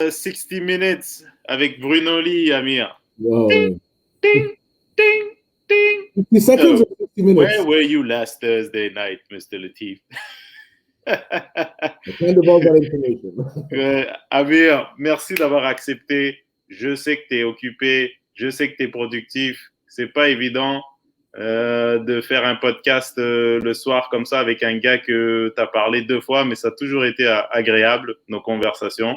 60 Minutes avec Bruno Lee, Amir. Wow. Ding, ding, ding. 50 seconds or 60 minutes? Where were you last Thursday night, Mr. Latif? Kind of all that information. Amir, merci d'avoir accepté. Je sais que tu es occupé, je sais que tu es productif. C'est pas évident de faire un podcast le soir comme ça avec un gars que tu as parlé 2 fois, mais ça a toujours été agréable, nos conversations.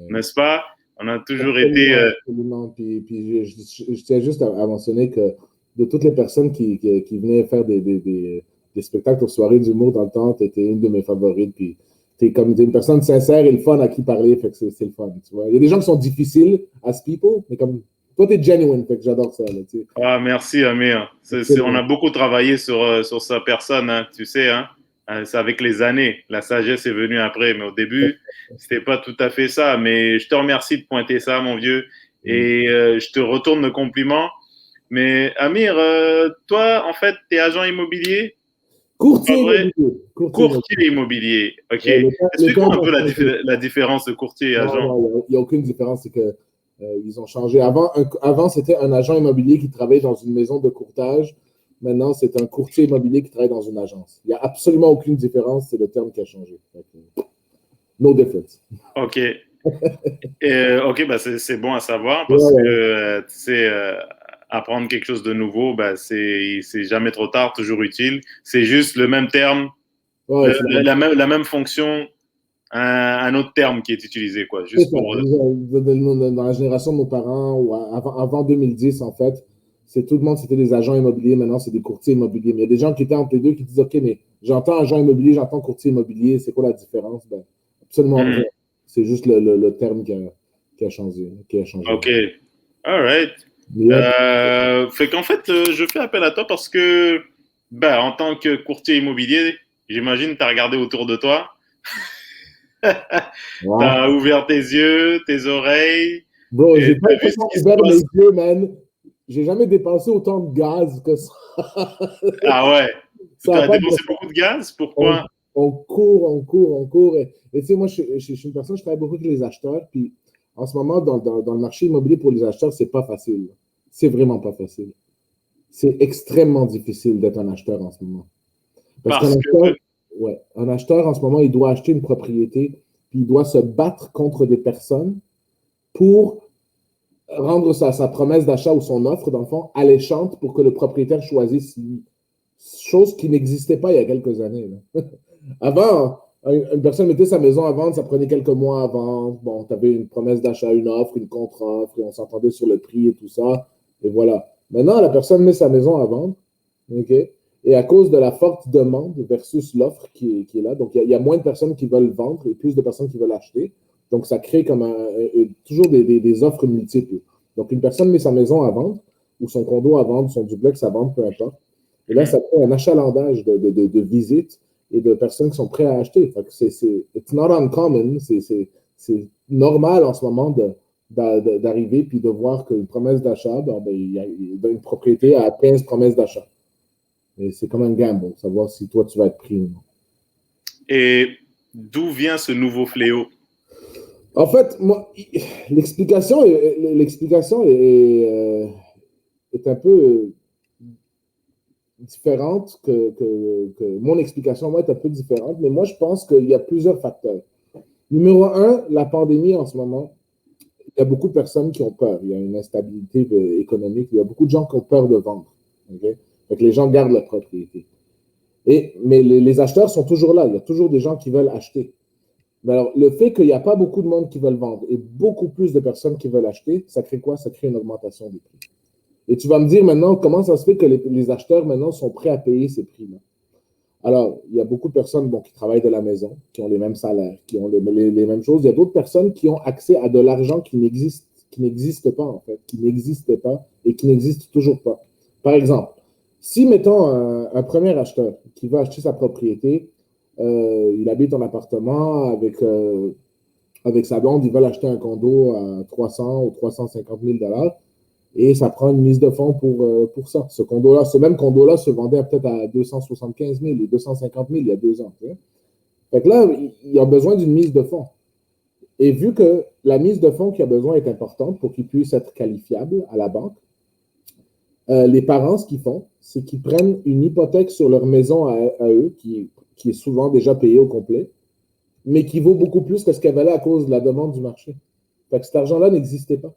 N'est-ce pas? On a toujours été... Absolument. Puis je tiens juste à mentionner que de toutes les personnes qui venaient faire des spectacles aux soirées d'humour dans le temps, tu étais une de mes favorites. Puis t'es une personne sincère et le fun à qui parler, fait que c'est le fun. Tu vois? Il y a des gens qui sont difficiles as people, mais comme toi, t'es genuine, fait que j'adore ça. Là, tu sais. Ah, merci, Amir. On a beaucoup travaillé sur sa personne, hein, tu sais, hein. C'est avec les années. La sagesse est venue après, mais au début, c'était pas tout à fait ça. Mais je te remercie de pointer ça, mon vieux. Et je te retourne le compliment. Mais Amir, toi, en fait, t'es agent immobilier? Courtier immobilier. Courtier immobilier. OK. Explique-moi un peu la différence de courtier et agent. Non, il n'y a aucune différence. C'est que ils ont changé. Avant, c'était un agent immobilier qui travaillait dans une maison de courtage. Maintenant, c'est un courtier immobilier qui travaille dans une agence. Il n'y a absolument aucune différence. C'est le terme qui a changé. No difference. OK. OK, bah c'est bon à savoir parce que, tu sais, apprendre quelque chose de nouveau, bah, c'est jamais trop tard, toujours utile. C'est juste le même terme, la même fonction, un autre terme qui est utilisé, quoi. Juste pour... Dans la génération de nos parents, ou avant 2010, en fait, tout le monde, c'était des agents immobiliers. Maintenant, c'est des courtiers immobiliers. Mais il y a des gens qui étaient entre les deux qui disent, OK, mais j'entends agent immobilier, j'entends courtier immobilier. C'est quoi la différence? Ben, absolument rien. C'est juste le terme qui a changé. OK. All right. Fait qu'en fait, je fais appel à toi parce que, ben, en tant que courtier immobilier, j'imagine que tu as regardé autour de toi. Wow. Tu as ouvert tes yeux, tes oreilles. Bro, j'ai pas ouvert mes yeux, man. J'ai jamais dépensé autant de gaz que ça. Ah ouais? Tu as dépensé beaucoup de gaz? Pourquoi? On court. Et tu sais, moi, je suis une personne, je travaille beaucoup avec les acheteurs. Puis en ce moment, dans le marché immobilier pour les acheteurs, c'est pas facile. C'est vraiment pas facile. C'est extrêmement difficile d'être un acheteur en ce moment. Parce qu'un acheteur, en ce moment, il doit acheter une propriété, puis il doit se battre contre des personnes pour rendre sa promesse d'achat ou son offre, dans le fond, alléchante pour que le propriétaire choisisse lui. Chose qui n'existait pas il y a quelques années. Là. Avant, une personne mettait sa maison à vendre, ça prenait quelques mois à vendre. Bon, tu avais une promesse d'achat, une offre, une contre-offre, et on s'entendait sur le prix et tout ça. Et voilà. Maintenant, la personne met sa maison à vendre, OK? Et à cause de la forte demande versus l'offre qui est là, donc il y a moins de personnes qui veulent vendre et plus de personnes qui veulent acheter. Donc, ça crée comme toujours des offres multiples. Donc, une personne met sa maison à vendre, ou son condo à vendre, son duplex à vendre, peu importe. Et là, ça crée un achalandage de visites et de personnes qui sont prêtes à acheter. Fait que it's not uncommon, c'est normal en ce moment d'arriver puis de voir qu'une promesse d'achat, il y a une propriété à 15 promesses d'achat. Et c'est comme un gamble, savoir si toi, tu vas être pris ou non. Et d'où vient ce nouveau fléau? En fait, moi, l'explication est un peu différente que mon explication, moi, est un peu différente, mais moi, je pense qu'il y a plusieurs facteurs. Numéro 1, la pandémie en ce moment, il y a beaucoup de personnes qui ont peur. Il y a une instabilité économique. Il y a beaucoup de gens qui ont peur de vendre. Okay? Donc, les gens gardent leur propriété. Mais les acheteurs sont toujours là. Il y a toujours des gens qui veulent acheter. Mais alors, le fait qu'il n'y a pas beaucoup de monde qui veulent vendre et beaucoup plus de personnes qui veulent acheter, ça crée quoi? Ça crée une augmentation des prix. Et tu vas me dire maintenant, comment ça se fait que les acheteurs maintenant sont prêts à payer ces prix-là? Alors, il y a beaucoup de personnes qui travaillent de la maison, qui ont les mêmes salaires, qui ont les mêmes choses. Il y a d'autres personnes qui ont accès à de l'argent qui n'existe pas, en fait, qui n'existait pas et qui n'existe toujours pas. Par exemple, si, mettons, un premier acheteur qui va acheter sa propriété, il habite en appartement avec sa blonde, il va acheter un condo à 300 ou 350 000 $ et ça prend une mise de fonds pour ça. Ce même condo-là se vendait peut-être à 275 000 ou 250 000 il y a 2 ans. Fait que là, il a besoin d'une mise de fonds. Et vu que la mise de fonds qu'il a besoin est importante pour qu'il puisse être qualifiable à la banque, les parents, ce qu'ils font, c'est qu'ils prennent une hypothèque sur leur maison à eux, qui est souvent déjà payée au complet, mais qui vaut beaucoup plus que ce qu'elle valait à cause de la demande du marché. Fait que cet argent-là n'existait pas.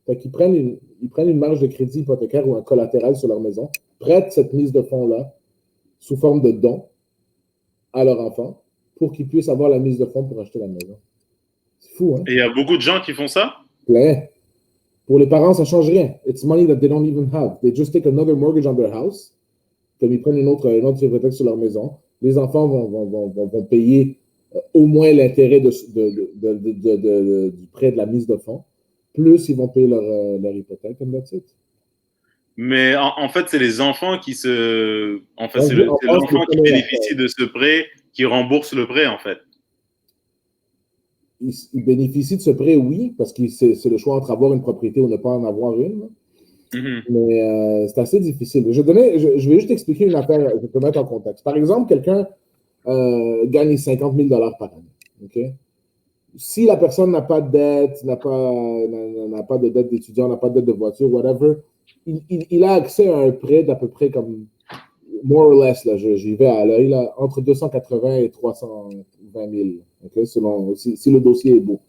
Fait qu'ils prennent une marge de crédit hypothécaire ou un collatéral sur leur maison, prêtent cette mise de fonds-là sous forme de don à leur enfant pour qu'ils puissent avoir la mise de fonds pour acheter la maison. C'est fou, hein? Et il y a beaucoup de gens qui font ça? Plein. Pour les parents, ça ne change rien. It's money that they don't even have. They just take another mortgage on their house, comme ils prennent une autre hypothèque sur leur maison. Les enfants vont payer au moins l'intérêt du prêt de la mise de fonds, plus ils vont payer leur hypothèque, and that's it. Mais en fait, c'est les enfants qui se. Enfin, Donc, c'est l'enfant qui bénéficie de ce prêt qui rembourse le prêt, en fait. Il bénéficie de ce prêt, oui, parce que c'est le choix entre avoir une propriété ou ne pas en avoir une. Mais c'est assez difficile. Je vais juste expliquer une affaire, je vais te mettre en contexte. Par exemple, quelqu'un gagne 50 000 $ par année. Okay? Si la personne n'a pas de dette, n'a pas de dette d'étudiant, n'a pas de dette de voiture, whatever, il a accès à un prêt d'à peu près comme, more or less, là, j'y vais à l'œil, là, entre 280 et 320 000, okay? Selon, si le dossier est beau.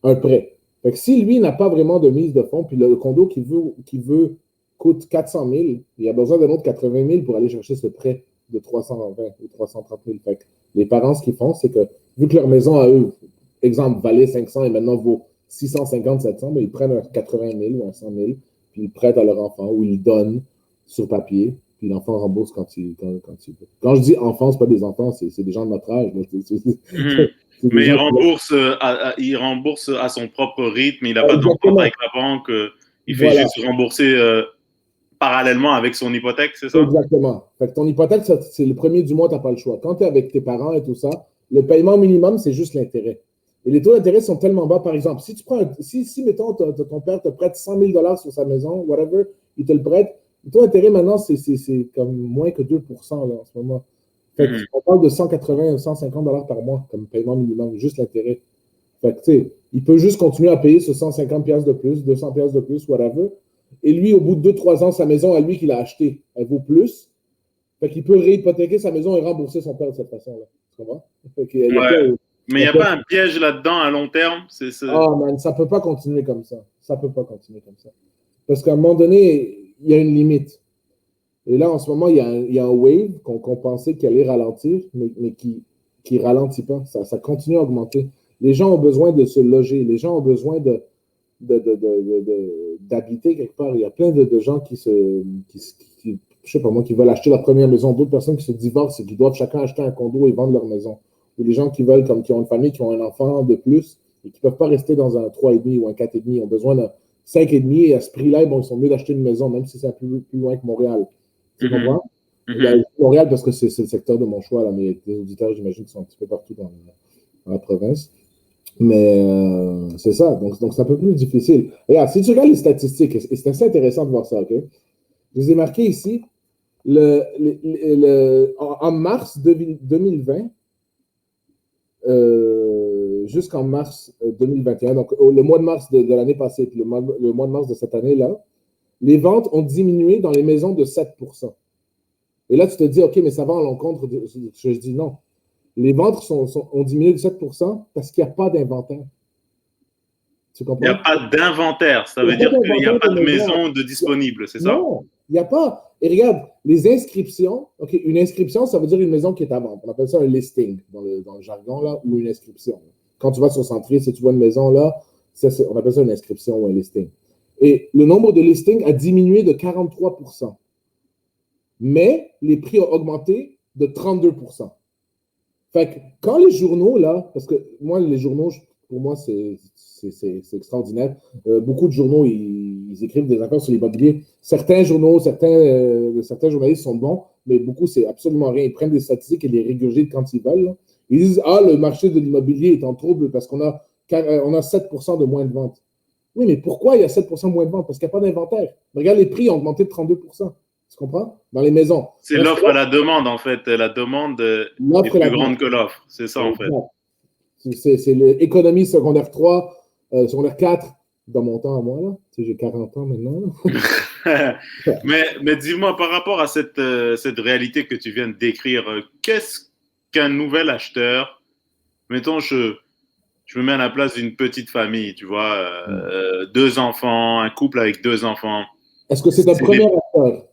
Un prêt. Fait que si lui n'a pas vraiment de mise de fonds, puis le condo qu'il veut coûte 400 000, il a besoin d'un autre 80 000 pour aller chercher ce prêt de 320 ou 330 000. Fait que les parents, ce qu'ils font, c'est que vu que leur maison à eux, exemple, valait 500 et maintenant vaut 650, 700, mais ils prennent un 80 000 ou un 100 000, puis ils prêtent à leur enfant ou ils donnent sur papier, puis l'enfant rembourse quand il veut. Quand je dis enfant, ce n'est pas des enfants, c'est des gens de notre âge. Mais il rembourse à son propre rythme, il n'a pas d'entente avec la banque, il fait juste rembourser parallèlement avec son hypothèque, c'est ça? Exactement. Fait que ton hypothèque, c'est le premier du mois, tu n'as pas le choix. Quand tu es avec tes parents et tout ça, le paiement minimum, c'est juste l'intérêt. Et les taux d'intérêt sont tellement bas. Par exemple, si mettons, ton père te prête 100 000 $ sur sa maison, whatever, il te le prête, le taux d'intérêt maintenant, c'est comme moins que 2 là, en ce moment. Fait que, on parle de 180 150 $ par mois comme paiement minimum, juste l'intérêt. Fait que, tu sais, il peut juste continuer à payer ce 150 $ de plus, 200 $ de plus, whatever. Et lui, au bout de 2-3 ans, sa maison, à lui qu'il a acheté, elle vaut plus. Fait qu'il peut réhypothéquer sa maison et rembourser son père de cette façon-là. Tu comprends? Mais il n'y a pas un piège là-dedans à long terme? Ah, man, ça ne peut pas continuer comme ça. Ça ne peut pas continuer comme ça. Parce qu'à un moment donné, il y a une limite. Et là, en ce moment, il y a un wave qu'on pensait qu'il allait ralentir, mais qui ne ralentit pas. Ça continue à augmenter. Les gens ont besoin de se loger. Les gens ont besoin d'habiter quelque part. Il y a plein de gens qui je sais pas moi, qui veulent acheter leur première maison. D'autres personnes qui se divorcent et qui doivent chacun acheter un condo et vendre leur maison. Ou des gens qui veulent, qui ont une famille, qui ont un enfant de plus et qui ne peuvent pas rester dans un 3,5 ou un 4,5. Ils ont besoin d'un 5,5 et à ce prix-là, bon, ils sont mieux d'acheter une maison, même si c'est un peu plus loin que Montréal. Tu comprends? Montréal, parce que c'est le secteur de mon choix, là, mais les auditeurs, j'imagine, qui sont un petit peu partout dans la province. Mais c'est ça, donc c'est un peu plus difficile. Regarde, si tu regardes les statistiques, et c'est assez intéressant de voir ça, OK? Je vous ai marqué ici, en mars 2020, jusqu'en mars 2021, donc le mois de mars de l'année passée, puis le mois de mars de cette année-là, les ventes ont diminué dans les maisons de 7%. Et là, tu te dis, OK, mais ça va à l'encontre de... Je dis non. Les ventes ont diminué de 7% parce qu'il n'y a pas d'inventaire. Tu comprends? Il n'y a pas d'inventaire. Ça veut dire qu'il n'y a pas de maison de disponible, c'est ça? Non, il n'y a pas. Et regarde, les inscriptions, OK, une inscription, ça veut dire une maison qui est à vendre. On appelle ça un listing dans le jargon, là, ou une inscription. Quand tu vas sur Centris, si tu vois une maison, là, on appelle ça une inscription ou un listing. Et le nombre de listings a diminué de 43%. Mais les prix ont augmenté de 32%. Fait que quand les journaux, là, parce que moi, les journaux, pour moi, c'est extraordinaire. Beaucoup de journaux, ils écrivent des affaires sur l'immobilier. Certains journaux, certains journalistes sont bons, mais beaucoup, c'est absolument rien. Ils prennent des statistiques et les régurgitent quand ils veulent. Là. Ils disent, le marché de l'immobilier est en trouble parce qu'on a 7% de moins de ventes. Oui, mais pourquoi il y a 7% de moins de ventes? Parce qu'il n'y a pas d'inventaire. Regarde, les prix ont augmenté de 32%. Tu comprends? Dans les maisons. C'est l'offre à la demande, en fait. La demande est plus grande que l'offre. C'est ça, en fait. C'est l'économie secondaire 3, secondaire 4 dans mon temps à moi, là. Tu sais, j'ai 40 ans maintenant. Mais dis-moi, par rapport à cette réalité que tu viens de décrire, qu'est-ce qu'un nouvel acheteur, mettons, je me mets à la place d'une petite famille, tu vois, deux enfants, un couple avec deux enfants. Est-ce que c'est un premier acteur?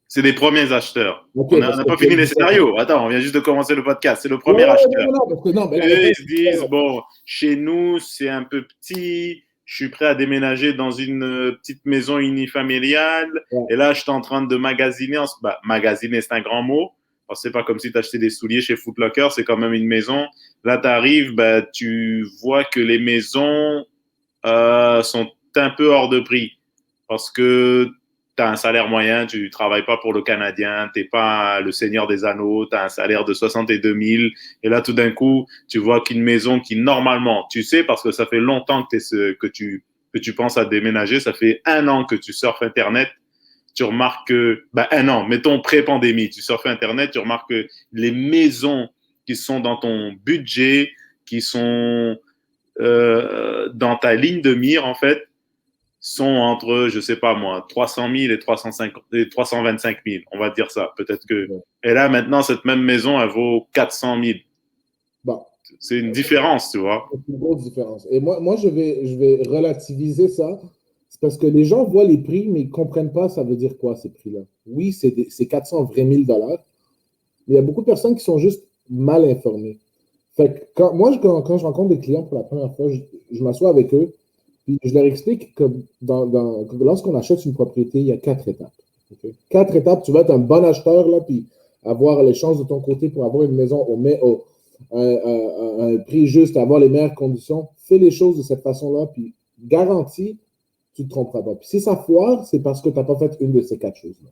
C'est des premiers acheteurs. Ok, On n'a parce que pas fini les scénarios. Attends, on vient juste de commencer le podcast. C'est le premier acheteur. non, parce que non, mais Eux, ils se disent, bon, chez nous, c'est un peu petit. Je suis prêt à déménager dans une petite maison unifamiliale. Ouais. Et là, je suis en train de magasiner. Magasiner, c'est un grand mot. C'est pas comme si tu achetais des souliers chez Foot Locker. C'est quand même une maison. Là, tu arrives, tu vois que les maisons sont un peu hors de prix. Parce que tu as un salaire moyen, tu ne travailles pas pour le Canadien, tu n'es pas le Seigneur des Anneaux, tu as un salaire de 62 000. Et là, tout d'un coup, tu vois qu'une maison qui, normalement, tu sais, parce que ça fait longtemps que tu penses à déménager, ça fait 1 an que tu surfes Internet, tu remarques que, un an, mettons pré-pandémie, tu surfes Internet, tu remarques que les maisons qui sont dans ton budget, qui sont dans ta ligne de mire, en fait, sont entre, je sais pas moi, 300 000 et 325 000, on va dire ça. Peut-être que. Et là, maintenant, cette même maison, elle vaut 400 000. Bon. C'est une différence, tu vois. C'est une grosse différence. Et moi je vais relativiser ça. C'est parce que les gens voient les prix, mais ils ne comprennent pas ça veut dire quoi, ces prix-là. Oui, c'est 400 vrais 1000 dollars, mais il y a beaucoup de personnes qui sont juste mal informées. Fait que quand je rencontre des clients pour la première fois, je m'assois avec eux, puis je leur explique que lorsqu'on achète une propriété, il y a 4 étapes. Okay? 4 étapes, tu vas être un bon acheteur, là, puis avoir les chances de ton côté pour avoir une maison un prix juste, avoir les meilleures conditions. Fais les choses de cette façon-là, puis garantie, tu ne te tromperas pas. Puis si ça foire, c'est parce que tu n'as pas fait une de ces 4 choses-là.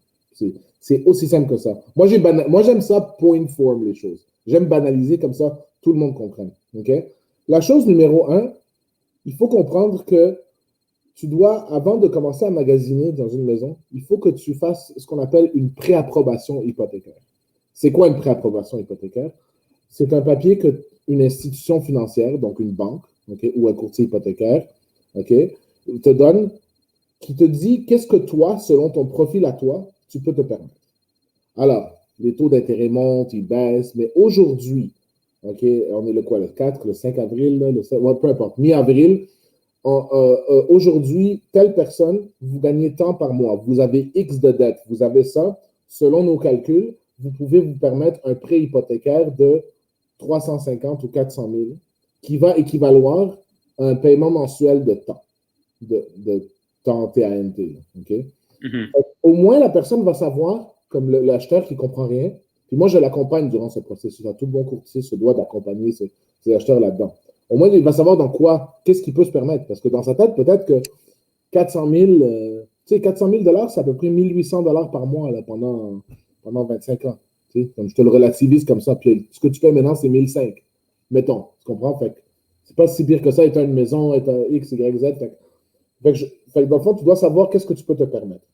C'est aussi simple que ça. Moi, j'aime ça point form les choses. J'aime banaliser comme ça, tout le monde comprenne. Okay? La chose numéro 1, il faut comprendre que tu dois, avant de commencer à magasiner dans une maison, il faut que tu fasses ce qu'on appelle une préapprobation hypothécaire. C'est quoi une préapprobation hypothécaire? C'est un papier qu'une institution financière, donc une banque, okay, ou un courtier hypothécaire, okay, te donne, qui te dit qu'est-ce que toi, selon ton profil à toi, tu peux te permettre. Alors, les taux d'intérêt montent, ils baissent, mais aujourd'hui, okay, on est le quoi, le 4, le 5 avril, le 7, ouais, peu importe, mi-avril, aujourd'hui, telle personne, vous gagnez tant par mois, vous avez X de dette, vous avez ça, selon nos calculs, vous pouvez vous permettre un prêt hypothécaire de 350 ou 400 000 qui va équivaloir à un paiement mensuel de temps, de temps TANT. Okay? Mm-hmm. Au moins, la personne va savoir, comme l'acheteur qui ne comprend rien, puis moi, je l'accompagne durant ce processus. Tout bon courtier se doit d'accompagner ses acheteurs là-dedans. Au moins, il va savoir dans quoi, qu'est-ce qu'il peut se permettre. Parce que dans sa tête, peut-être que 400 000, tu sais, 400 000 $, c'est à peu près 1 800 $ par mois là, pendant 25 ans. Tu sais, comme je te le relativise comme ça. Puis ce que tu fais maintenant, c'est 1 500. Mettons, tu comprends? Fait que c'est pas si pire que ça, étant une maison, étant X, Y, Z. Fait que dans le fond, tu dois savoir qu'est-ce que tu peux te permettre.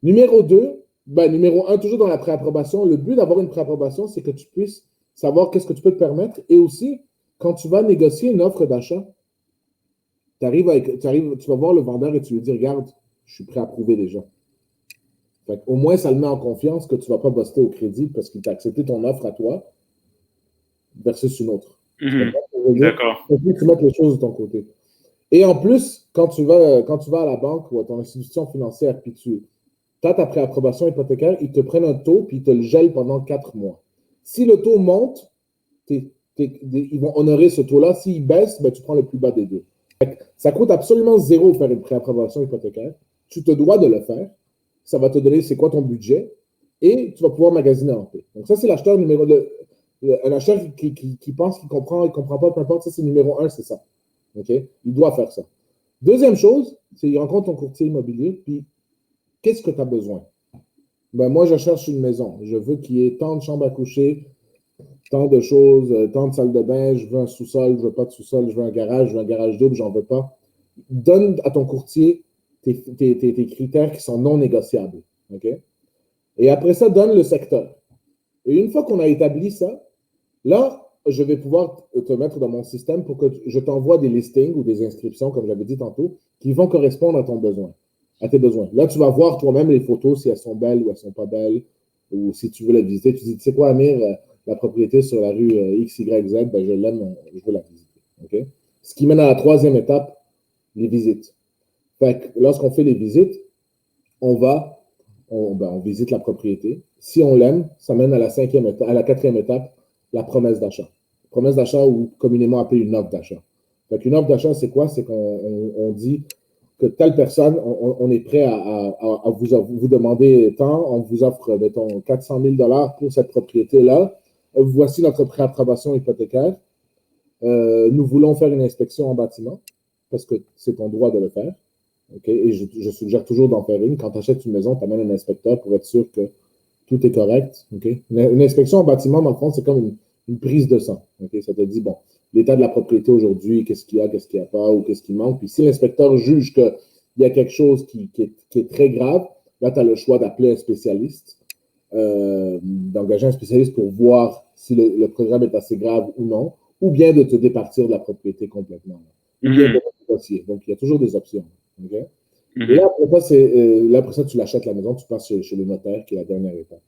Numéro 2, numéro 1, toujours dans la préapprobation, le but d'avoir une préapprobation, c'est que tu puisses savoir qu'est-ce que tu peux te permettre et aussi, quand tu vas négocier une offre d'achat, tu vas voir le vendeur et tu lui dis, regarde, je suis prêt à prouver déjà. Fait au moins, ça le met en confiance que tu ne vas pas buster au crédit parce qu'il t'a accepté ton offre à toi versus une autre. Mm-hmm. D'accord. Il faut que tu mettes les choses de ton côté. Et en plus, quand tu vas à la banque ou à ton institution financière puis tu as ta préapprobation hypothécaire, ils te prennent un taux puis ils te le gèlent pendant 4 mois. Si le taux monte, ils vont honorer ce taux-là. S'il baisse, tu prends le plus bas des deux. Ça coûte absolument zéro faire une préapprobation hypothécaire. Tu te dois de le faire. Ça va te donner c'est quoi ton budget et tu vas pouvoir magasiner en paix. Donc ça, c'est l'acheteur numéro 2. Un acheteur qui pense qu'il comprend, il ne comprend pas, peu importe, ça c'est numéro 1, c'est ça. Okay? Il doit faire ça. Deuxième chose, c'est qu'il rencontre ton courtier immobilier, puis qu'est-ce que tu as besoin? Moi, je cherche une maison. Je veux qu'il y ait tant de chambres à coucher, tant de choses, tant de salles de bain, je veux un sous-sol, je veux pas de sous-sol, je veux un garage double, j'en veux pas. Donne à ton courtier tes critères qui sont non négociables. Okay? Et après ça, donne le secteur. Et une fois qu'on a établi ça, là, je vais pouvoir te mettre dans mon système pour que je t'envoie des listings ou des inscriptions, comme j'avais dit tantôt, qui vont correspondre à tes besoins. Là, tu vas voir toi-même les photos, si elles sont belles ou elles ne sont pas belles, ou si tu veux la visiter. Tu dis, tu sais quoi, Amir, la propriété sur la rue XYZ, ben, je l'aime, je veux la visiter. Okay? Ce qui mène à la troisième étape, les visites. Fait que lorsqu'on fait les visites, on visite la propriété. Si on l'aime, ça mène à la quatrième étape, la promesse d'achat. Promesse d'achat ou communément appelée une offre d'achat. Donc, une offre d'achat, c'est quoi? C'est qu'on dit que telle personne, on est prêt à vous demander tant, on vous offre, mettons, 400 000 $ pour cette propriété-là. Voici notre préapprobation hypothécaire. Nous voulons faire une inspection en bâtiment parce que c'est ton droit de le faire. Okay? Et je suggère toujours d'en faire une. Quand tu achètes une maison, tu amènes un inspecteur pour être sûr que tout est correct. Okay? Une inspection en bâtiment, dans le fond, c'est comme une prise de sang. Okay? Ça te dit, bon, l'état de la propriété aujourd'hui, qu'est-ce qu'il y a, qu'est-ce qu'il n'y a pas, ou qu'est-ce qui manque. Puis si l'inspecteur juge qu'il y a quelque chose qui est très grave, là, tu as le choix d'appeler un spécialiste, d'engager un spécialiste pour voir si le programme est assez grave ou non, ou bien de te départir de la propriété complètement. Ou bien de négocier. Donc, il y a toujours des options. Okay? Et là, après ça, tu l'achètes la maison, tu passes chez le notaire, qui est la dernière étape.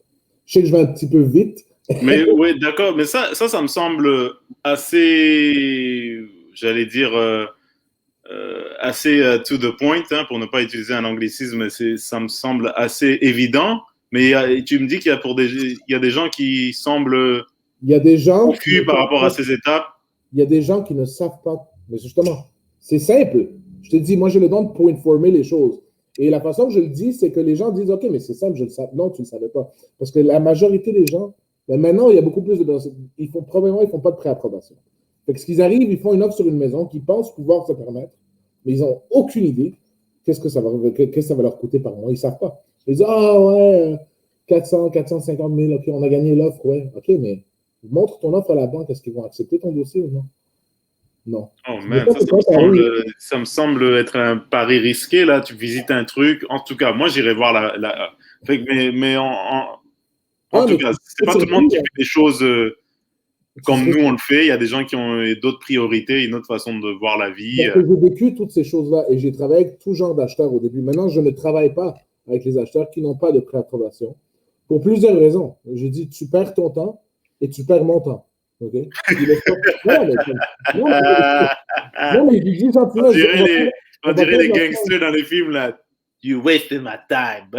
Je sais que je vais un petit peu vite. Mais oui, d'accord. Mais ça me semble assez, j'allais dire, assez to the point, hein, pour ne pas utiliser un anglicisme. Ça me semble assez évident. Mais tu me dis qu'il y a des gens qui semblent confus par rapport à ces étapes. Il y a des gens qui ne savent pas. Mais justement, c'est simple. Je te dis, moi, j'ai le don pour informer les choses. Et la façon que je le dis, c'est que les gens disent, OK, mais c'est simple, je le savais. Non, tu ne le savais pas. Parce que la majorité des gens, ben maintenant, il y a beaucoup plus de personnes. Ils font pas de préapprobation. Fait que ce qu'ils arrivent, ils font une offre sur une maison qu'ils pensent pouvoir se permettre, mais ils n'ont aucune idée qu'est-ce que ça va leur coûter par mois. Ils ne savent pas. Ils disent, ah ouais, 450 000, OK, on a gagné l'offre, ouais. OK, mais montre ton offre à la banque, est-ce qu'ils vont accepter ton dossier ou non? Non. Oh man, ça me semble être un pari risqué, là. Tu visites un truc. En tout cas, moi, j'irai voir mais en tout cas, c'est pas tout le monde qui fait des choses comme nous, on le fait. Il y a des gens qui ont d'autres priorités, une autre façon de voir la vie. J'ai vécu toutes ces choses-là et j'ai travaillé avec tout genre d'acheteurs au début. Maintenant, je ne travaille pas avec les acheteurs qui n'ont pas de préapprobation pour plusieurs raisons. Je dis, tu perds ton temps et tu perds mon temps. OK? Non, mais je dis gentiment. On dirait les gangsters dans les films, là. You wasted my time.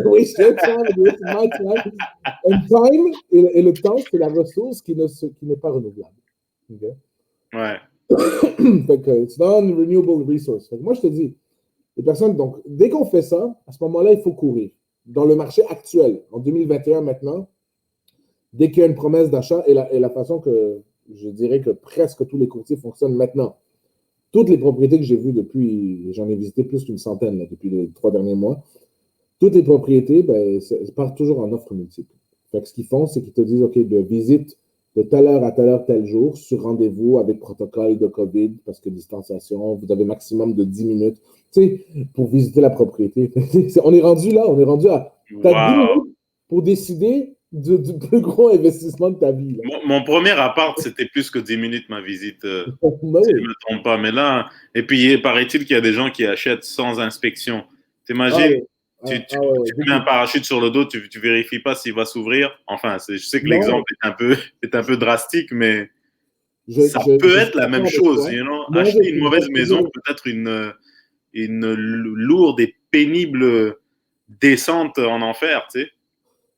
Wasted time, you wasted my time. And time, et le temps, c'est la ressource qui n'est pas renouvelable. OK? Ouais. Fait que it's non-renewable resource. Fait que moi, je te dis, les personnes, donc, dès qu'on fait ça, à ce moment-là, il faut courir. Dans le marché actuel, en 2021 maintenant, dès qu'il y a une promesse d'achat, et la façon que je dirais que presque tous les courtiers fonctionnent maintenant, toutes les propriétés que j'ai vues depuis, j'en ai visité plus qu'une centaine là, depuis les 3 derniers mois, toutes les propriétés, ben, partent toujours en offre multiple. Fait que ce qu'ils font, c'est qu'ils te disent, OK, de visite de telle heure à telle heure, tel jour, sur rendez-vous avec protocole de COVID, parce que distanciation, vous avez maximum de 10 minutes, tu sais, pour visiter la propriété. On est rendu là, on est rendu à... T'as 10 minutes pour décider du plus gros investissement de ta vie. Mon premier appart, c'était plus que 10 minutes, ma visite, si je ne me trompe pas. Mais là, et puis, paraît-il qu'il y a des gens qui achètent sans inspection. T'imagines, tu mets un parachute sur le dos, tu vérifies pas s'il va s'ouvrir. Enfin, je sais que l'exemple est un peu drastique, mais ça peut être la même chose. You know? Acheter une mauvaise maison peut être une lourde et pénible descente en enfer, tu sais.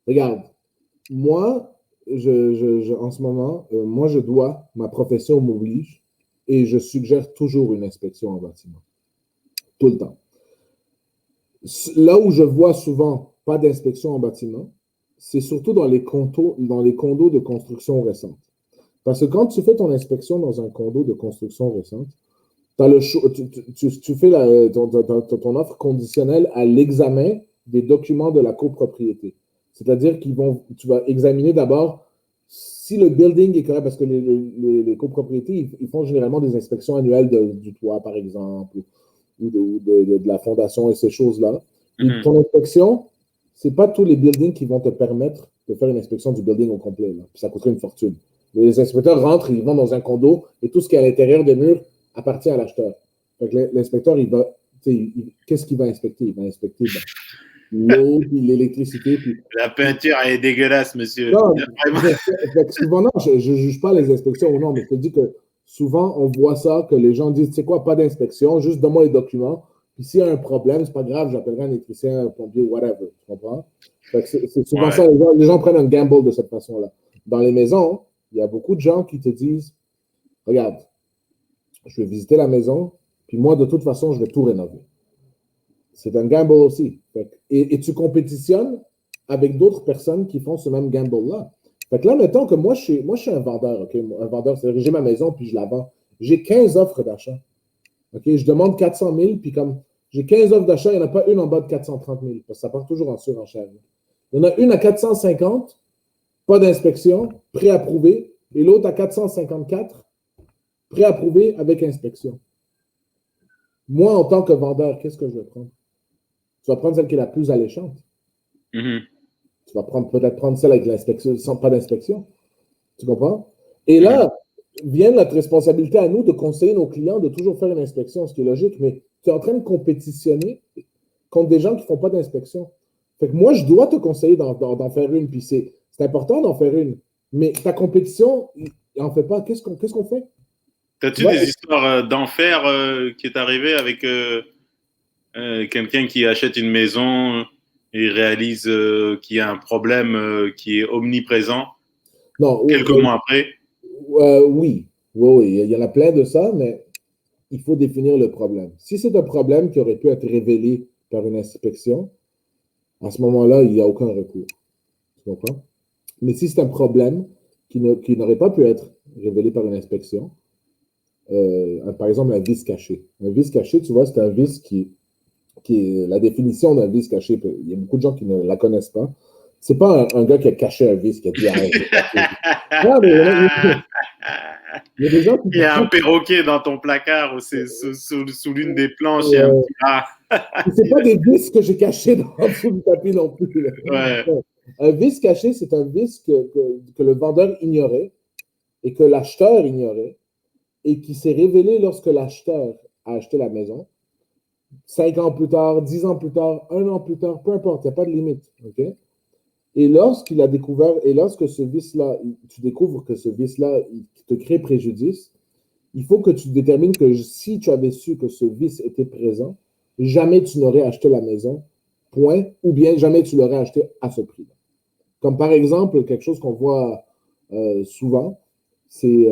Regarde, moi, en ce moment, moi, ma profession m'oblige et je suggère toujours une inspection en bâtiment. Tout le temps. Là où je vois souvent pas d'inspection en bâtiment, c'est surtout dans les condos de construction récente. Parce que quand tu fais ton inspection dans un condo de construction récente, tu fais ton offre conditionnelle à l'examen des documents de la copropriété. C'est-à-dire tu vas examiner d'abord si le building est correct, parce que les copropriétés, ils font généralement des inspections annuelles du toit, par exemple, ou de la fondation et ces choses-là. Mm-hmm. Ton inspection, ce n'est pas tous les buildings qui vont te permettre de faire une inspection du building au complet. Là. Puis ça coûterait une fortune. Les inspecteurs rentrent, ils vont dans un condo et tout ce qui est à l'intérieur des murs appartient à l'acheteur. Donc, l'inspecteur, il va, qu'est-ce qu'il va inspecter? Il va inspecter l'eau, puis l'électricité. Puis... La peinture est dégueulasse, monsieur. Non, souvent, non, je ne juge pas les inspections ou non, mais je te dis que souvent, on voit ça, que les gens disent, tu sais quoi, pas d'inspection, juste donne-moi les documents. Puis s'il y a un problème, c'est pas grave, j'appellerai un électricien, un pompier, whatever. Tu comprends? C'est souvent ça, les gens prennent un gamble de cette façon-là. Dans les maisons, il y a beaucoup de gens qui te disent, regarde, je vais visiter la maison, puis moi, de toute façon, je vais tout rénover. C'est un gamble aussi. Et tu compétitionnes avec d'autres personnes qui font ce même gamble-là. Fait que là, mettons que moi, je suis un vendeur, OK? Un vendeur, c'est-à-dire que j'ai ma maison, puis je la vends. J'ai 15 offres d'achat. OK? Je demande 400 000, puis comme j'ai 15 offres d'achat, il n'y en a pas une en bas de 430 000, parce que ça part toujours en surenchère. Il y en a une à 450, pas d'inspection, préapprouvé, et l'autre à 454, préapprouvé avec inspection. Moi, en tant que vendeur, qu'est-ce que je vais prendre? Tu vas prendre celle qui est la plus alléchante. Mm-hmm. Tu vas peut-être prendre celle avec l'inspection, sans pas d'inspection. Tu comprends? Et là, vient notre responsabilité à nous de conseiller nos clients de toujours faire une inspection, ce qui est logique, mais tu es en train de compétitionner contre des gens qui ne font pas d'inspection. Fait que moi, je dois te conseiller d'en faire une, puis c'est important d'en faire une. Mais ta compétition, il n'en fait pas. Qu'est-ce qu'on fait? T'as-tu des histoires d'enfer qui est arrivé avec quelqu'un qui achète une maison et réalise qu'il y a un problème qui est omniprésent quelques mois après? Oui. Oui, il y en a plein de ça, mais il faut définir le problème. Si c'est un problème qui aurait pu être révélé par une inspection, à ce moment-là, il n'y a aucun recours. Tu comprends? Mais si c'est un problème qui n'aurait pas pu être révélé par une inspection, par exemple, un vice caché. Un vice caché, tu vois, c'est un vice qui est la définition d'un vice caché. Il y a beaucoup de gens qui ne la connaissent pas. C'est pas un gars qui a caché un vice, qui a dit non, mais il y a des gens qui... Il y a un perroquet dans ton placard ou c'est sous l'une des planches. Il y a un petit... c'est pas des vices que j'ai cachés en dessous du tapis non plus. Ouais. Un vice caché, c'est un vice que le vendeur ignorait et que l'acheteur ignorait et qui s'est révélé lorsque l'acheteur a acheté la maison. 5 ans plus tard, 10 ans plus tard, 1 an plus tard, peu importe, il n'y a pas de limite. Okay? Et lorsqu'il a découvert, et lorsque ce vice-là, tu découvres que ce vice-là, il te crée préjudice, il faut que tu détermines que si tu avais su que ce vice était présent, jamais tu n'aurais acheté la maison, point, ou bien jamais tu l'aurais acheté à ce prix-là. Comme par exemple, quelque chose qu'on voit souvent, c'est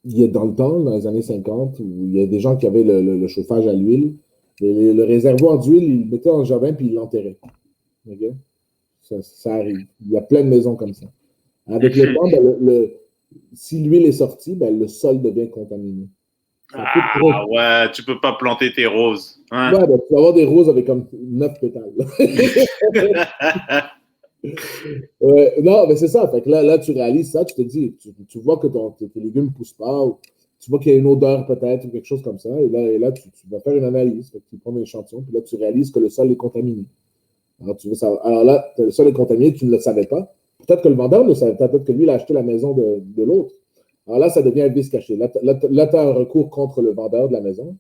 il y a dans le temps, dans les années 50, où il y a des gens qui avaient le chauffage à l'huile, et le réservoir d'huile, ils le mettaient dans le jardin puis ils l'enterraient. Okay? Ça arrive. Il y a plein de maisons comme ça. Avec le temps, si l'huile est sortie, le sol devient contaminé. Ouais, tu peux pas planter tes roses. Hein? Ouais, tu vas avoir des roses avec comme 9 pétales. Non, mais c'est ça. Fait que là, tu réalises ça, tu te dis, tu vois que tes légumes ne poussent pas, ou tu vois qu'il y a une odeur peut-être, ou quelque chose comme ça, et là tu vas faire une analyse. Fait que tu prends un échantillon, puis là, tu réalises que le sol est contaminé. Alors là, le sol est contaminé, tu ne le savais pas. Peut-être que le vendeur ne le savait pas, peut-être que lui, il a acheté la maison de l'autre. Alors là, ça devient un vice caché. Là, tu as un recours contre le vendeur de la maison,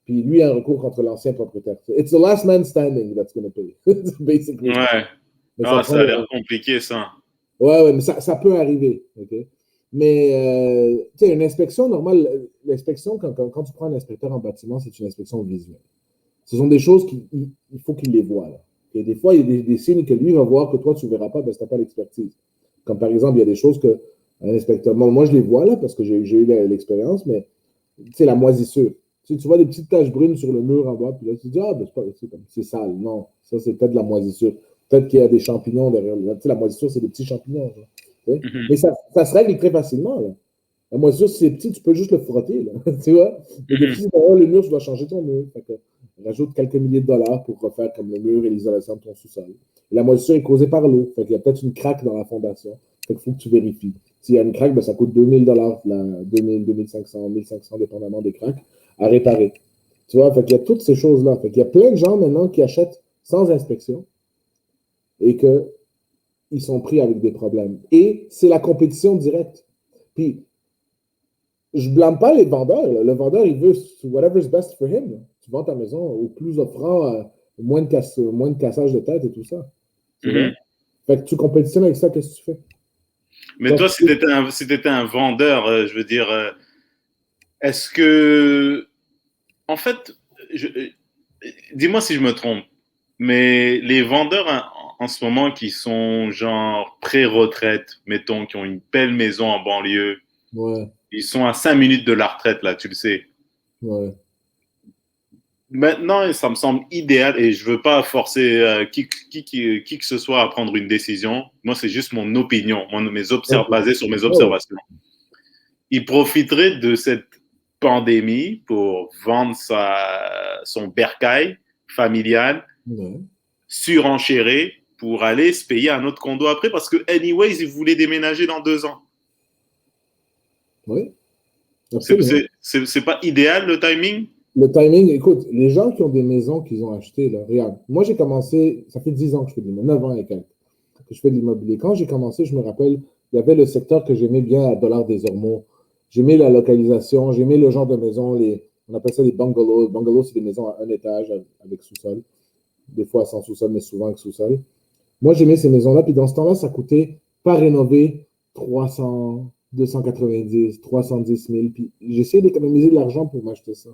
puis lui a un recours contre l'ancien propriétaire. It's the last man standing that's going to pay, basically. Ouais. Ça a l'air compliqué, ça. Ouais, mais ça peut arriver. Okay? Mais, tu sais, une inspection normale, l'inspection, quand tu prends un inspecteur en bâtiment, c'est une inspection visuelle. Ce sont des choses qu'il faut qu'il les voie. Là. Et des fois, il y a des signes que lui va voir que toi, tu ne verras pas parce que tu n'as pas l'expertise. Comme par exemple, il y a des choses que un inspecteur... Moi, je les vois là parce que j'ai eu l'expérience, mais tu sais, la moisissure. Tu vois des petites taches brunes sur le mur en bas, puis là, tu te dis, c'est sale. Non, ça, c'est peut-être de la moisissure. Peut-être qu'il y a des champignons derrière. Tu sais, la moisissure, c'est des petits champignons. Mais ça se règle très facilement. Là. La moisissure, si c'est petit, tu peux juste le frotter. Là. Tu vois? Et depuis, le mur, tu dois changer ton mur. Fait que, rajoute quelques milliers de dollars pour refaire comme le mur et l'isolation de ton sous-sol. La moisissure est causée par l'eau. Fait qu'il y a peut-être une craque dans la fondation. Fait qu'il faut que tu vérifies. S'il y a une craque, ça coûte 2000 dollars, 2000, 2500, 1500, dépendamment des craques, à réparer. Tu vois? Fait qu'il y a toutes ces choses-là. Fait qu'il y a plein de gens maintenant qui achètent sans inspection et qu'ils ils sont pris avec des problèmes. Et c'est la compétition directe. Puis, je ne blâme pas les vendeurs. Là. Le vendeur, il veut whatever's best for him. Là. Tu vends ta maison au plus offrant, moins de cassage de tête et tout ça. C'est vrai? Fait que tu compétitionnes avec ça, qu'est-ce que tu fais? Mais Donc, toi, si tu étais un vendeur, je veux dire, est-ce que, en fait, dis-moi si je me trompe, mais les vendeurs en ce moment qui sont genre pré-retraite, mettons, qui ont une belle maison en banlieue, ouais, ils sont à 5 minutes de la retraite, là, tu le sais. ouais. Maintenant, ça me semble idéal et je veux pas forcer qui que ce soit à prendre une décision. Moi, c'est juste mon opinion, Ok. basée sur mes Oh, observations. Il profiterait de cette pandémie pour vendre son bercail familial, ouais. surenchérer pour aller se payer un autre condo après parce que, anyways, il voulait déménager dans 2 ans. Oui, absolument. C'est pas idéal le timing? Le timing, écoute, les gens qui ont des maisons qu'ils ont achetées, là, regarde, moi j'ai commencé, ça fait 10 ans que je fais de l'immobilier, 9 ans et quelques, que je fais de l'immobilier. Quand j'ai commencé, je me rappelle, il y avait le secteur que j'aimais bien à Dollars des Ormeaux. J'aimais la localisation, j'aimais le genre de maison, on appelle ça des bungalows. Bungalows, c'est des maisons à un étage avec sous-sol, des fois sans sous-sol, mais souvent avec sous-sol. Moi, j'aimais ces maisons-là, puis dans ce temps-là, ça coûtait, pas rénové, 300, 290, 310 000, puis j'essayais d'économiser de l'argent pour m'acheter ça.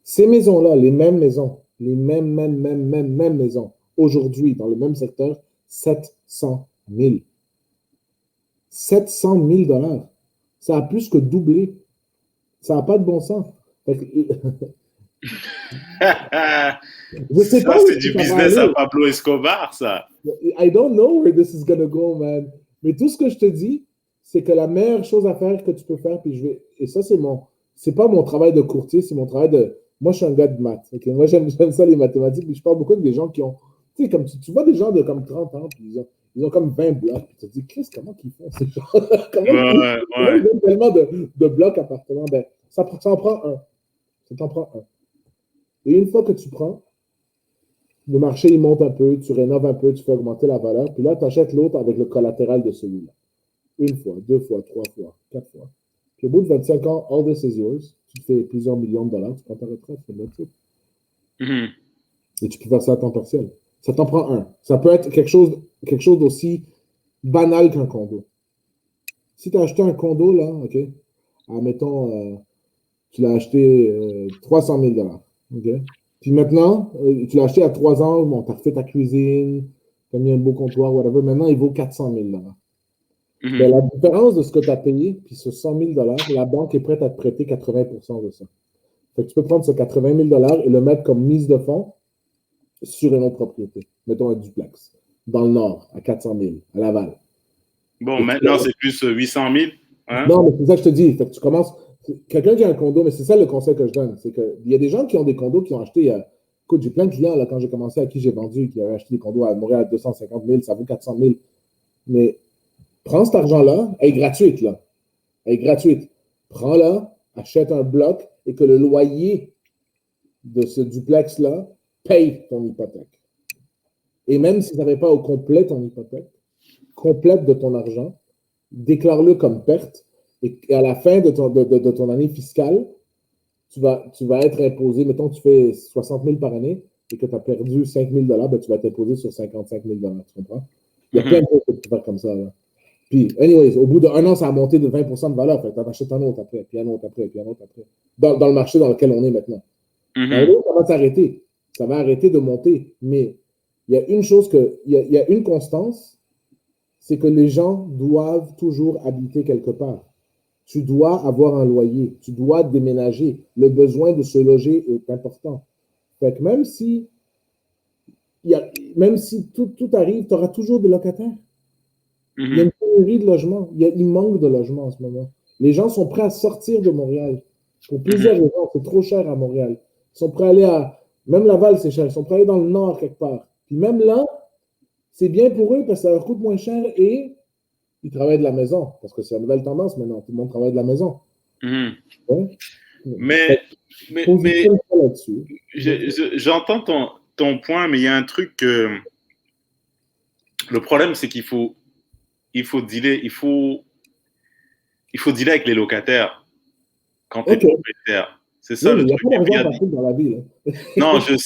Ces maisons-là, les mêmes maisons, les mêmes maisons, aujourd'hui, dans le même secteur, 700 000. 700 000 dollars. Ça a plus que doublé. Ça n'a pas de bon sens. Fait que, je sais Ça, pas où c'est du ça va business à aller. Pablo Escobar, ça. I don't know where this is gonna go, man. Mais tout ce que je te dis, c'est que la meilleure chose à faire que tu peux faire, puis et ça, c'est pas mon travail de courtier, c'est mon travail de, moi, je suis un gars de maths. Okay? Moi, j'aime ça, les mathématiques, puis je parle beaucoup avec des gens qui ont, tu sais, comme tu vois des gens de comme 30 ans, puis ils ont comme 20 blocs, puis tu te dis, Chris, comment ils font ces gens? Comment Ouais. ils ont tellement de blocs appartements? Ben, ça en prend un. Ça t'en prend un. Et une fois que tu prends, le marché, il monte un peu, tu rénoves un peu, tu fais augmenter la valeur, puis là, tu achètes l'autre avec le collatéral de celui-là. Une fois, deux fois, trois fois, quatre fois. Puis au bout de 25 ans, all this is yours. Tu te fais plusieurs millions de dollars, tu prends ta retraite, c'est bon truc. Mhm. Et tu peux faire ça à temps partiel. Ça t'en prend un. Ça peut être quelque chose d'aussi banal qu'un condo. Si tu as acheté un condo, là, OK, admettons, tu l'as acheté 300 000 dollars. OK? Puis maintenant, tu l'as acheté à 3 ans, bon, tu as refait ta cuisine, tu as mis un beau comptoir, whatever. Maintenant, il vaut 400 000 dollars. Ben, Mhm. la différence de ce que tu as payé, puis ce 100 000 dollars, la banque est prête à te prêter 80% de ça. Fait que tu peux prendre ce 80 000 dollars et le mettre comme mise de fonds sur une autre propriété. Mettons un duplex, dans le nord, à 400 000, à Laval. Bon, Et maintenant, c'est plus 800 000. Hein? non, mais c'est ça que je te dis. Fait que tu commences. Quelqu'un qui a un condo, mais c'est ça le conseil que je donne. C'est qu'il y a des gens qui ont des condos qui ont acheté. Écoute, j'ai plein de clients là, quand j'ai commencé à qui j'ai vendu, qui avaient acheté des condos à Montréal à 250 000, ça vaut 400 000. Mais prends cet argent-là, elle est gratuite, là. Elle est gratuite. Prends-la, achète un bloc et que le loyer de ce duplex-là paye ton hypothèque. Et même si ça ne fait pas au complet ton hypothèque, complète de ton argent, déclare-le comme perte et à la fin de ton année fiscale, tu vas être imposé, mettons que tu fais 60 000 par année et que tu as perdu 5 000 ben, tu vas être imposé sur 55 000 tu comprends? Il y a plein Mhm. de choses que tu peux faire comme ça. Là. Puis, anyways, au bout d'un an, ça a monté de 20% de valeur. Tu en achètes un autre après, puis un autre après, puis un autre après. Dans le marché dans lequel on est maintenant. Dans Mhm. l'autre, ça va s'arrêter. Ça va arrêter de monter. Mais il y a une chose il y a une constance, c'est que les gens doivent toujours habiter quelque part. Tu dois avoir un loyer, tu dois déménager. Le besoin de se loger est important. Fait que même si tout arrive, tu auras toujours des locataires. Il y a une Mhm. pénurie de logements. Il manque de logements en ce moment. Les gens sont prêts à sortir de Montréal. Pour plusieurs Mhm. raisons, c'est trop cher à Montréal. Ils sont prêts à aller à. Même Laval, c'est cher. Ils sont prêts à aller dans le nord quelque part. Puis même là, c'est bien pour eux parce que ça leur coûte moins cher et ils travaillent de la maison. Parce que c'est la nouvelle tendance maintenant. Tout le monde travaille de la maison. Mhm. Ouais. Mais, Fait que mais positionne-toi là-dessus. j'entends ton point, mais il y a un truc que le problème, c'est qu'il faut. il faut dealer, il faut dealer avec les locataires quand tu es Ok. propriétaire. C'est Oui, ça mais le il n'y a truc. pas Et puis, d'argent facile dans la vie, là. non, je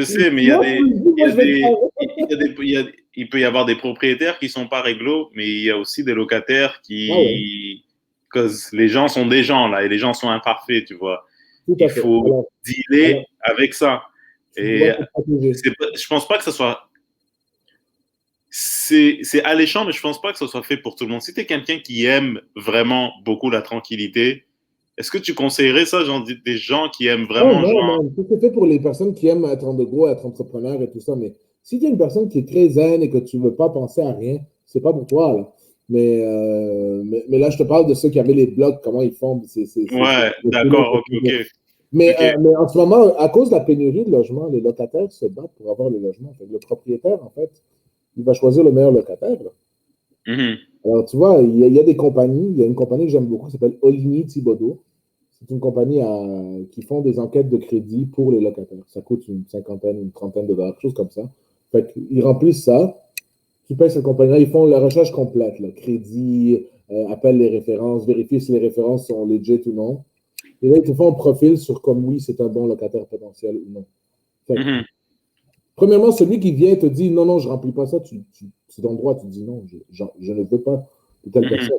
sais, mais Moi, moi, je vais le faire. il peut y avoir des propriétaires qui sont pas réglo, mais il y a aussi des locataires Ah ouais, qui, cause les gens sont des gens là et les gens sont imparfaits, tu vois. tout Il à fait. faut Alors, dealer avec ça. tu dois Et te protéger. je pense pas que ce soit c'est alléchant, mais je pense pas que ce soit fait pour tout le monde. Si tu es quelqu'un qui aime vraiment beaucoup la tranquillité, est-ce que tu conseillerais ça, genre des gens qui aiment Oh vraiment, non, genre, non, tout est fait pour les personnes qui aiment être en de gros, être entrepreneur et tout ça. Mais si tu es une personne qui est très zen et que tu ne veux pas penser à rien, c'est pas pour toi, là. Mais là, je te parle de ceux qui avaient les blocs, comment ils font. ouais, d'accord, ok, ok, ok. Mais en ce moment, à cause de la pénurie de logements, les locataires se battent pour avoir le logement. Fait que le propriétaire, en fait, il va choisir le meilleur locataire, là. Mhm. Alors, tu vois, il y a des compagnies. Il y a une compagnie que j'aime beaucoup qui s'appelle Oligny Thibodeau. C'est une compagnie qui font des enquêtes de crédit pour les locataires. Ça coûte une cinquantaine, une trentaine de dollars, quelque chose comme ça. Fait qu'ils remplissent ça. Tu payes cette compagnie-là. Ils font la recherche complète, là. Crédit, appellent les références, vérifient si les références sont legit ou non. Et là, ils te font un profil sur comme oui, c'est un bon locataire potentiel ou non. Fait que, Mhm. premièrement, celui qui vient te dit non, non, je ne remplis pas ça, c'est ton droit, tu dis non, je ne veux pas de telle Mhm. personne.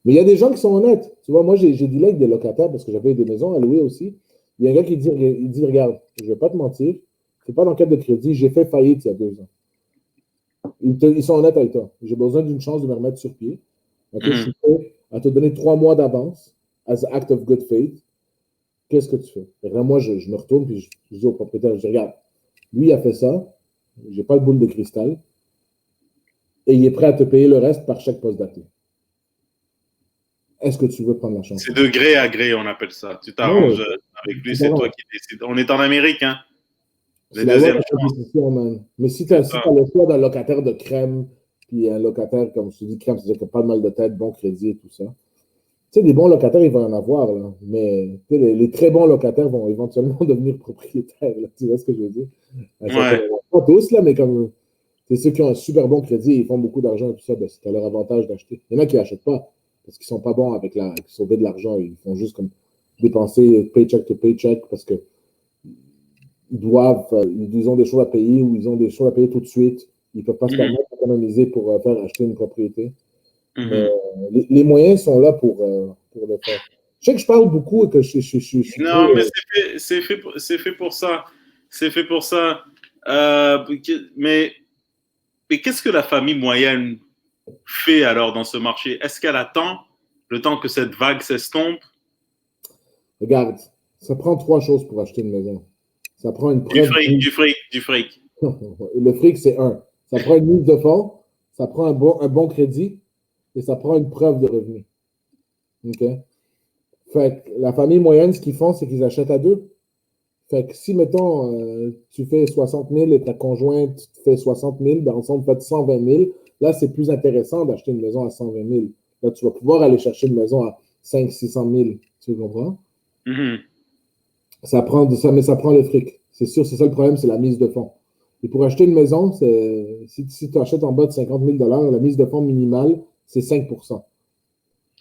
Mais il y a des gens qui sont honnêtes. Tu vois, moi, j'ai dealé avec des locataires parce que j'avais des maisons à louer aussi. Il y a un gars qui dit, il dit regarde, je ne vais pas te mentir, je ne fais pas d'enquête de crédit, j'ai fait faillite il y a 2 ans. Ils sont honnêtes avec toi. J'ai besoin d'une chance de me remettre sur pied. Ok, je suis Mhm. prêt à te donner 3 mois d'avance, as an act of good faith. Qu'est-ce que tu fais? Et là, moi, je me retourne puis je dis au propriétaire, je dis, regarde, lui a fait ça, j'ai pas de boule de cristal, et il est prêt à te payer le reste par chèque post-daté. Est-ce que tu veux prendre la chance? C'est de gré à gré, on appelle ça. Tu Non, t'arranges avec lui, tu c'est toi t'arranges. qui décides. On est en Amérique, hein. Les C'est la loi de deuxièmes la chances, compétition, man. Mais si tu c'est as, si ça. t'as le choix d'un locataire de crème, puis un locataire, comme je te dis, crème, c'est-à-dire qu'il n'y a pas de mal de tête, bon crédit et tout ça. Tu sais, des bons locataires, il va y en avoir, là. Mais tu sais, les très bons locataires vont éventuellement devenir propriétaires, là. Tu vois ce que je veux dire? À un certain Ouais, moment. Pas tous, là, mais comme c'est ceux qui ont un super bon crédit, ils font beaucoup d'argent et tout ça, ben, c'est à leur avantage d'acheter. Il y en a qui n'achètent pas parce qu'ils ne sont pas bons avec sauver de l'argent. Ils font juste comme dépenser paycheck to paycheck parce que ils ont des choses à payer ou ils ont des choses à payer tout de suite. Ils ne peuvent pas se mhm. permettre d'économiser pour faire acheter une propriété. Mais Mhm. les moyens sont là pour le faire. Je sais que je parle beaucoup et que je suis très. Non, mais c'est fait pour ça. C'est fait pour ça. Mais, mais qu'est-ce que la famille moyenne fait alors dans ce marché? Est-ce qu'elle attend le temps que cette vague s'estompe? Regarde, ça prend 3 choses pour acheter une maison. Ça prend une Du preuve. fric, du fric, du fric. Le fric, c'est un. Ça prend une mise de fonds, ça prend un bon crédit et ça prend une preuve de revenu. OK? Fait que la famille moyenne, ce qu'ils font, c'est qu'ils achètent à deux. Fait que si, mettons, tu fais 60 000 et ta conjointe fait 60 000, ben ensemble, vous faites 120 000. Là, c'est plus intéressant d'acheter une maison à 120 000. Là, tu vas pouvoir aller chercher une maison à 500 600 000. Tu comprends? Mhm. Ça prend ça, mais ça prend le fric. C'est sûr, c'est ça le problème, c'est la mise de fonds. Et pour acheter une maison, si tu achètes en bas de 50 000 la mise de fonds minimale, c'est 5.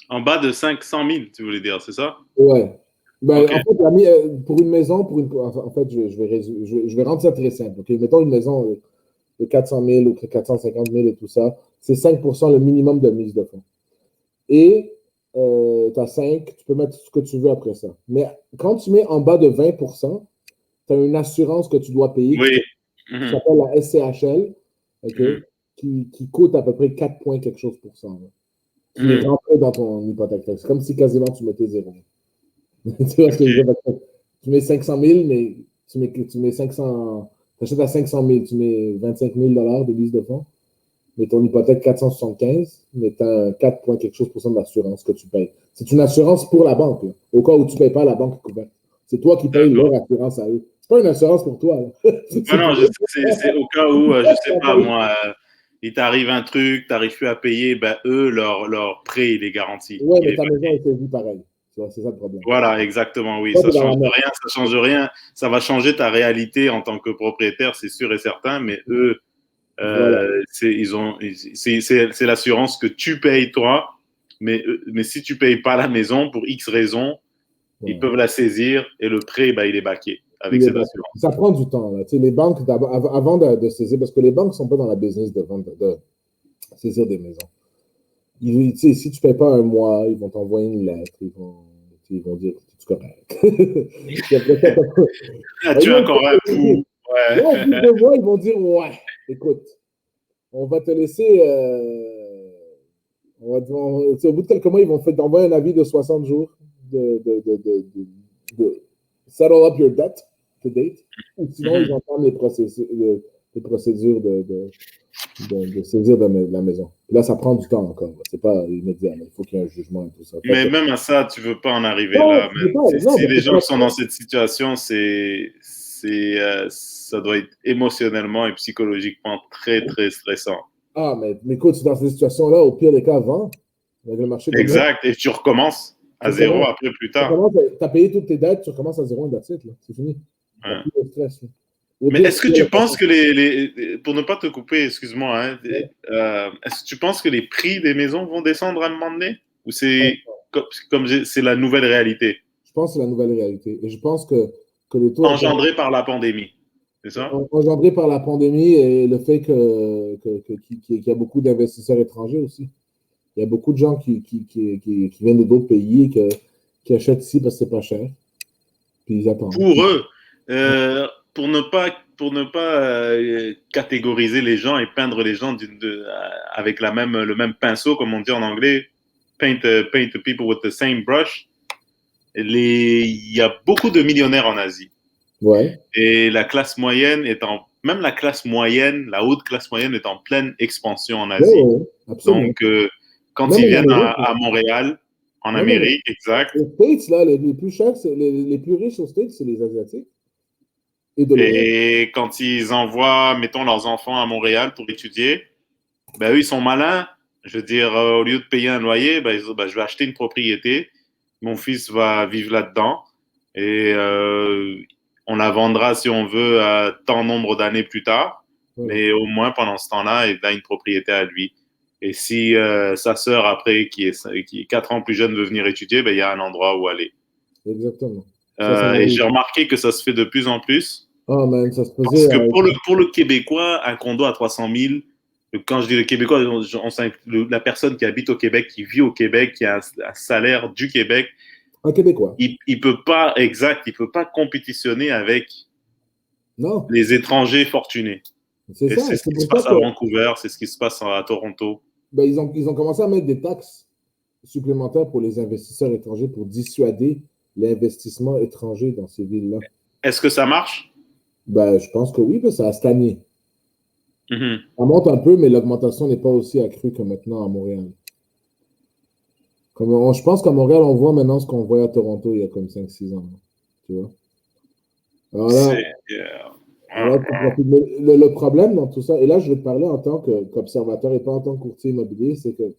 En bas de 500 000, tu voulais dire, c'est ça? Ouais. Ben, OK. en fait, pour une maison, en fait, je vais rendre ça très simple. OK? Mettons une maison de 400 000 ou 450 000 et tout ça, c'est 5 le minimum de mise de fonds. Et tu as 5, tu peux mettre ce que tu veux après ça. Mais quand tu mets en bas de 20 tu as une assurance que tu dois payer Oui. qui Mhm. s'appelle la SCHL, OK, Mhm. qui coûte à peu près 4 points quelque chose pour cent, là, qui est Mhm. rentré dans ton hypothèque. C'est comme si quasiment tu mettais zéro. Tu vois ce que je veux OK. dire? Tu mets 500 000, mais tu mets 500, tu achètes à 500 000, tu mets 25 000 de mise de fonds, mais ton hypothèque 475, mais tu as 4 points quelque chose pour cent d'assurance que tu payes. C'est une assurance pour la banque, là. Au cas où tu ne payes pas, la banque est couverte. C'est toi qui payes leur D'accord. assurance à eux. C'est pas une assurance pour toi, là. Non, C'est non, pour c'est au cas où, je sais pas, eux. moi, il t'arrive un truc, tu n'arrives plus à payer, ben eux, leur prêt, il est garanti. Ouais, Il mais est ta maison validé. est saisie pareil. Tu vois, c'est ça le problème. Voilà, exactement, oui. Toi, Ça t'es dans change la merde. rien, ça change rien. Ça va changer ta réalité en tant que propriétaire, c'est sûr et certain, mais eux, Voilà. C'est l'assurance que tu payes toi, mais si tu payes pas la maison pour X raisons, ils Ouais. peuvent la saisir et le prêt, il est baqué avec Il est cette bon. assurance. Ça prend du temps. Là. Tu sais, les banques, avant de saisir, parce que les banques ne sont pas dans la business de saisir des maisons. Tu sais, si tu ne payes pas un mois, ils vont t'envoyer une lettre. Ils vont dire que tu es correct. Puis après ça, Ah, au tu lieu as de encore un coup. ouais, au bout Ouais. de 2 mois, ils vont dire ouais, écoute, on va te laisser. Tu sais, au bout de quelques mois, ils vont t'envoyer un avis de 60 jours de settle up your debt to date. Ou sinon, ils Mhm. entament les procédures de saisir de la maison. Puis là, ça prend du temps encore. C'est pas immédiat. Il faut qu'il y ait un jugement et tout ça. Fait Mais que, même à ça, tu veux pas en arriver non, là. tu peux Man. pas. Non, Si parce les que gens sont dans cette situation, ça doit être émotionnellement et psychologiquement très, très stressant. mais écoute, dans ces situations-là, au pire des cas, avant, avec le marché comme là, Exact. Et tu recommences tu à zéro recommences. après plus tard. Tu as payé toutes tes dettes, tu recommences à zéro, that's it, là. C'est fini. Tu n'as Ouais. plus de stress. Là. Au Mais pire, est-ce que tu penses que pour ne pas te couper, excuse-moi, hein, est-ce que tu penses que les prix des maisons vont descendre à un moment donné? Ou c'est c'est la nouvelle réalité, je pense que c'est la nouvelle réalité. Et je pense que les taux d'intérêt engendrée par la pandémie? C'est ça? engendrés par la pandémie et le fait qu'il y a beaucoup d'investisseurs étrangers aussi. Il y a beaucoup de gens qui viennent d'autres pays et qui achètent ici parce que c'est pas cher. Puis ils attendent. Pour eux, pour ne pas catégoriser les gens et peindre les gens avec le même pinceau, comme on dit en anglais, paint the people with the same brush. Il y a beaucoup de millionnaires en Asie. Ouais. Et la classe moyenne même la classe moyenne, la haute classe moyenne est en pleine expansion en Ouais, Asie. ouais, ouais, absolument. Donc, quand Même ils en viennent Amérique, là. à Montréal, en Même en, Amérique, exact, aux States, là, les plus chers, les plus riches aux States, c'est les Asiatiques et de l'Europe. et quand ils envoient, mettons, leurs enfants à Montréal pour étudier, ben, eux, ils sont malins. Je veux dire, au lieu de payer un loyer, ben, ils disent, ben, je vais acheter une propriété. Mon fils va vivre là-dedans. Et on la vendra, si on veut, à tant nombre d'années plus tard. Voilà. Mais au moins, pendant ce temps-là, il a une propriété à lui. Et si sa sœur, après, qui est 4 ans plus jeune, veut venir étudier, ben, il y a un endroit où aller. Exactement. Ça Et m'arrive. j'ai remarqué que ça se fait de plus en plus. Ah, man, ça se Parce faisait. que pour le Québécois, un condo à 300 000, quand je dis le Québécois, la personne qui habite au Québec, qui vit au Québec, qui a un salaire du Québec, Un Québécois. il peut pas compétitionner avec Non, les étrangers fortunés. c'est Et ça. c'est ce C'est qui se pour ça passe que à Vancouver, c'est ce qui se passe à Toronto. ben, ils ont commencé à mettre des taxes supplémentaires pour les investisseurs étrangers pour dissuader l'investissement étranger dans ces villes-là. Est-ce que ça marche? Ben, je pense que oui, parce que ça a stagné. Mm-hmm. Ça monte un peu, mais l'augmentation n'est pas aussi accrue que maintenant à Montréal. Je pense qu'à Montréal, on voit maintenant ce qu'on voyait à Toronto il y a comme 5 6 ans. Tu vois? Alors là, C'est. Yeah. le problème dans tout ça, et là, je vais te parler en tant qu'observateur et pas en tant que courtier immobilier, c'est que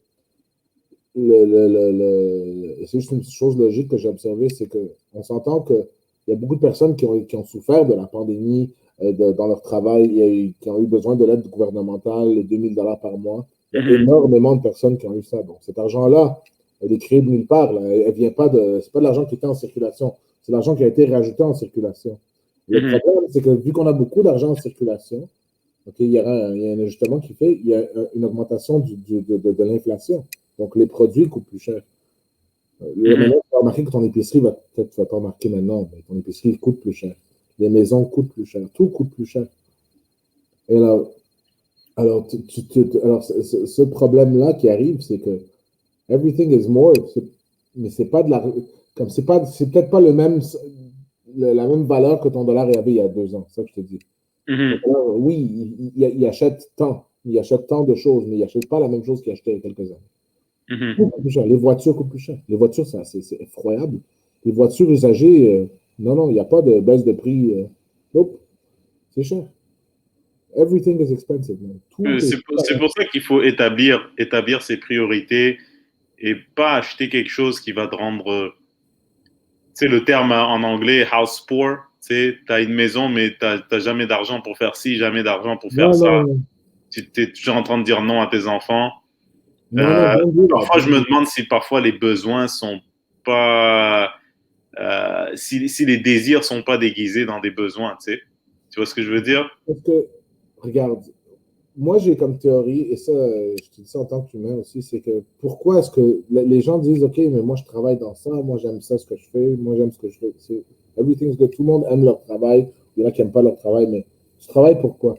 c'est juste une chose logique que j'ai observée, c'est qu'on s'entend qu'il y a beaucoup de personnes qui ont souffert de la pandémie dans leur travail, qui ont eu besoin de l'aide gouvernementale, les 2000 $ par mois. Il y a Mm-hmm. énormément de personnes qui ont eu ça. Donc, cet argent-là, elle est créée de nulle part. Là. Elle vient pas c'est pas de l'argent qui était en circulation. C'est l'argent qui a été rajouté en circulation. Le Mm-hmm. problème, c'est que vu qu'on a beaucoup d'argent en circulation, il y a un ajustement qui fait, il y a une augmentation de l'inflation. Donc, les produits coûtent plus cher. Mm-hmm. Maintenant, tu vas remarquer que ton épicerie peut-être tu vas pas remarquer maintenant, mais ton épicerie coûte plus cher. Les maisons coûtent plus cher. Tout coûte plus cher. Et alors ce problème-là qui arrive, c'est que everything is more, mais c'est pas de la, comme c'est peut-être pas la même valeur que ton dollar avait il y a 2 ans. C'est ça que je te dis. Mm-hmm. Oui, il achète tant. Il achète tant de choses, mais il n'achète pas la même chose qu'il achetait il y a quelques années. Mm-hmm. Beaucoup plus cher. Les voitures coûtent plus cher. Les voitures, c'est effroyable. Les voitures usagées, non, il n'y a pas de baisse de prix. Nope, c'est cher. Everything is expensive, man. Tout est C'est pour ça qu'il faut établir ses priorités et pas acheter quelque chose qui va te rendre. Tu sais, le terme en anglais, house poor. Tu sais, t'as une maison, mais t'as jamais d'argent pour faire ci, jamais d'argent pour faire non, ça. non, non. Tu es toujours en train de dire non à tes enfants. Non, non, bon Dieu, là. Parfois, je me demande si parfois les besoins sont pas, si les désirs sont pas déguisés dans des besoins, tu sais. Tu vois ce que je veux dire? Parce que, regarde, moi, j'ai comme théorie, et ça, je te dis ça en tant qu'humain aussi, c'est que pourquoi est-ce que les gens disent, OK, mais moi, je travaille dans ça, moi, j'aime ça, ce que je fais, moi, j'aime ce que je fais. Everything's good. Tout le monde aime leur travail. Il y en a qui n'aiment pas leur travail, mais tu travailles pourquoi?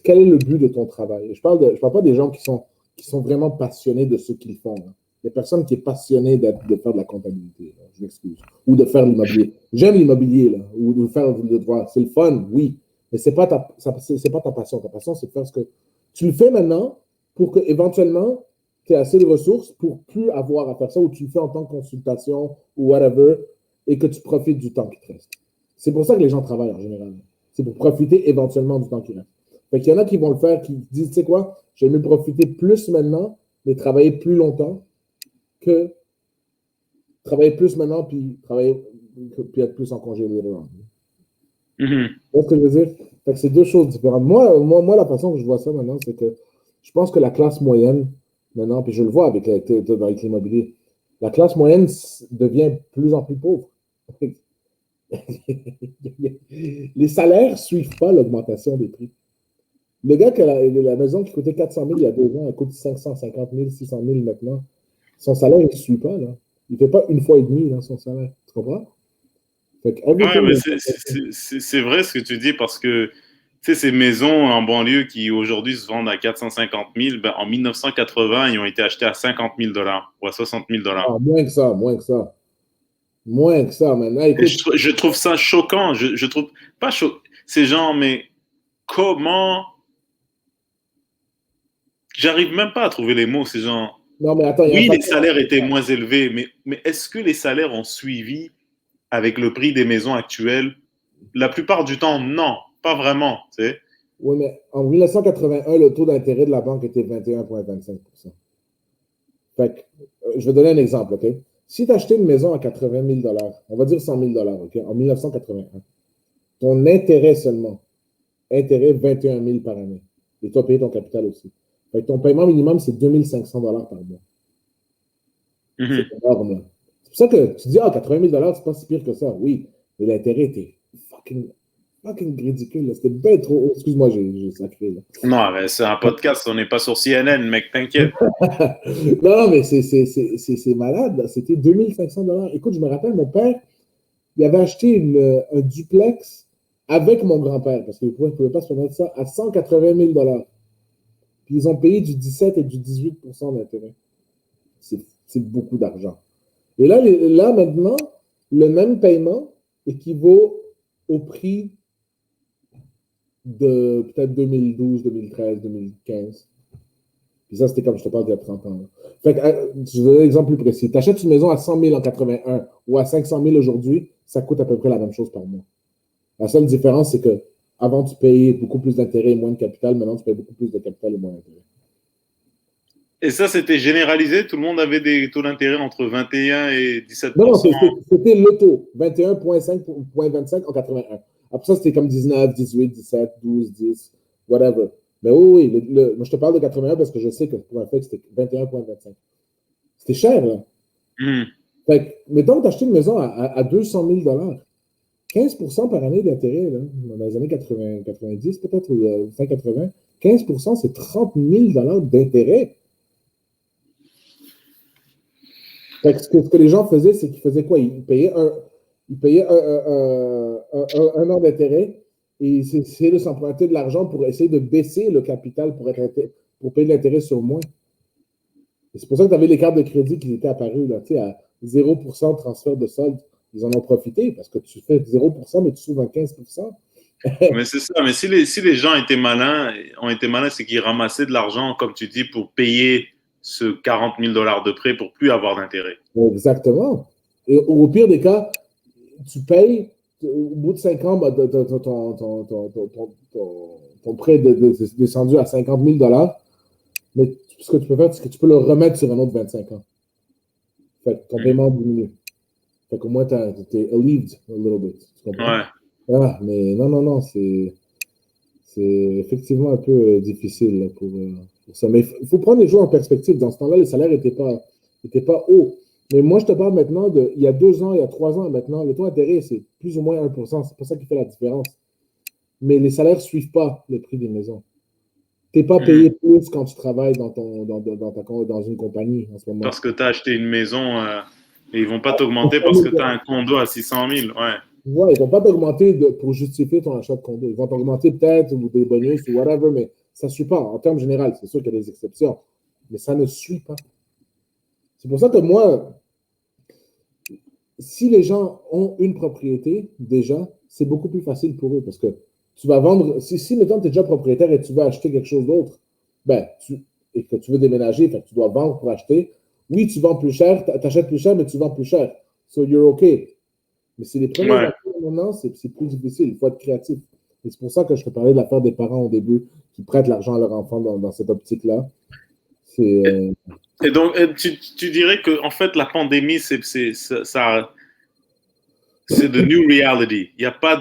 Quel est le but de ton travail? Je parle pas des gens qui sont vraiment passionnés de ce qu'ils font. Hein. Les personnes qui sont passionnées de faire de la comptabilité, là, je m'excuse, ou de faire l'immobilier. J'aime l'immobilier, là, ou de faire le droit. C'est le fun, oui, mais c'est pas c'est pas ta passion. Ta passion, c'est de faire ce que tu le fais maintenant pour que éventuellement tu aies assez de ressources pour plus avoir à faire ça, ou tu le fais en tant que consultation ou whatever, et que tu profites du temps qui te reste. C'est pour ça que les gens travaillent en général. C'est pour profiter éventuellement du temps qui reste. Fait qu'il y en a qui vont le faire, qui disent, tu sais quoi, je vais mieux profiter plus maintenant, mais travailler plus longtemps que travailler plus maintenant, puis être plus en congé later on. Mhm. Tu vois ce que je veux dire? Fait que c'est deux choses différentes. Moi, la façon que je vois ça maintenant, c'est que je pense que la classe moyenne, maintenant, puis je le vois avec l'immobilier, la classe moyenne devient de plus en plus pauvre. Les salaires ne suivent pas l'augmentation des prix. Le gars qui a la maison qui coûtait 400 000 il y a 2 ans, elle coûte 550 000, 600 000 maintenant. Son salaire, il ne suit pas. Là. Il ne fait pas une fois et demi son salaire. Tu comprends? Fait Ouais, mais everything c'est vrai ce que tu dis parce que tu sais, ces maisons en banlieue qui aujourd'hui se vendent à 450 000, ben, en 1980, ils ont été achetés à 50 000 dollars ou à 60 000 dollars. moins que ça, moins que ça. Moins que ça, maintenant. Écoute, Je trouve ça choquant. Je trouve pas choquant. Ces gens, mais comment. J'arrive même pas à trouver les mots, ces gens. non, mais attends, il y a un Oui, les facteur. salaires étaient moins élevés, mais est-ce que les salaires ont suivi avec le prix des maisons actuelles? La plupart du temps, non, pas vraiment. Tu sais. Oui, mais en 1981, le taux d'intérêt de la banque était 21,25%. Fait que, je vais donner un exemple, OK? Si tu achetais une maison à 80 000 on va dire 100 000 OK, en 1981, ton intérêt seulement, intérêt 21 000 par année. Et tu as payé ton capital aussi. Fait que ton paiement minimum, c'est 2 500 par mois. C'est Mhm. énorme, là. C'est pour ça que tu dis, ah, 80 000 c'est pas si pire que ça. Oui, mais l'intérêt était fucking ridicule. C'était bien trop haut. Excuse-moi, j'ai sacré. Là. Non, mais c'est un podcast, on n'est pas sur CNN, mec, t'inquiète. Non, non, mais c'est malade. Là. C'était 2500 Écoute, je me rappelle, mon père, il avait acheté un duplex avec mon grand-père, parce qu'il ne pouvait pas se permettre ça, à 180 000 Puis ils ont payé du 17 et du 18 d'intérêt. C'est beaucoup d'argent. Et là, maintenant, le même paiement équivaut au prix de peut-être 2012, 2013, 2015. Puis ça, c'était comme je te parle d'il y a 30 ans. Là. Fait que, je vais donner un exemple plus précis. Tu achètes une maison à 100 000 en 81 ou à 500 000 aujourd'hui, ça coûte à peu près la même chose par mois. La seule différence, c'est que avant, tu payais beaucoup plus d'intérêt et moins de capital. Maintenant, tu payes beaucoup plus de capital et moins d'intérêt. Et ça, c'était généralisé. Tout le monde avait des taux d'intérêt entre 21 et Non, non, 17%. c'était le taux. 21,5 en 81. Après ça, c'était comme 19, 18, 17, 12, 10, whatever. Mais oui, moi, je te parle de 81 parce que je sais que pour un fait, c'était 21,25. C'était cher, là. Mhm. Fait que, mettons que tu achètes une maison à 200 000 15% par année d'intérêt, là, dans les années 80, 90, peut-être, ou fin 80, 15%, c'est 30 000 d'intérêt. Fait que ce que les gens faisaient, c'est qu'ils faisaient quoi? Ils payaient un an d'intérêt et ils essayaient de s'emprunter de l'argent pour essayer de baisser le capital pour payer de l'intérêt sur moins. Et c'est pour ça que tu avais les cartes de crédit qui étaient apparues là, à 0% de transfert de solde. Ils en ont profité parce que tu fais 0%, mais tu sauves un 15%. Mais c'est ça. Mais si les gens étaient malins, ont été malins, c'est qu'ils ramassaient de l'argent, comme tu dis, pour payer ce 40 000 dollars de prêt pour plus avoir d'intérêt. Exactement. Et au pire des cas, tu payes, au bout de 5 ans, bah, ton prêt est descendu à 50 000 mais ce que tu peux faire, c'est que tu peux le remettre sur un autre 25 ans. Fait que ton paiement diminue. Fait qu'au moins, t'es relieved a little bit. Tu comprends? Ouais. Ah, mais non, non, non, C'est effectivement un peu difficile là, pour ça. Mais il faut prendre les choses en perspective. Dans ce temps-là, les salaires étaient pas hauts. Mais moi, je te parle maintenant il y a 2 ans, il y a 3 ans maintenant, le taux d'intérêt, c'est plus ou moins 1%. C'est pas ça qui fait la différence. Mais les salaires ne suivent pas le prix des maisons. Tu n'es pas payé plus quand tu travailles dans une compagnie en ce moment. Parce que tu as acheté une maison et ils vont pas t'augmenter parce que tu as un condo à 600 000. Ouais. Ouais, ils ne vont pas t'augmenter pour justifier ton achat de condo. Ils vont t'augmenter peut-être ou des bonus ou whatever, mais ça ne suit pas. En termes généraux, c'est sûr qu'il y a des exceptions, mais ça ne suit pas. C'est pour ça que moi, si les gens ont une propriété, déjà, c'est beaucoup plus facile pour eux parce que tu vas vendre. Si mettons, tu es déjà propriétaire et tu veux acheter quelque chose d'autre, et que tu veux déménager, fait que tu dois vendre pour acheter. Oui, tu vends plus cher, tu achètes plus cher, mais tu vends plus cher. So you're okay. Mais c'est les premiers Ouais. affaires maintenant, c'est plus difficile. Il faut être créatif. Et c'est pour ça que je te parlais de l'affaire des parents au début qui prêtent l'argent à leur enfant dans cette optique-là. C'est. Et donc, tu dirais que en fait, la pandémie, c'est the new reality. Il n'y a pas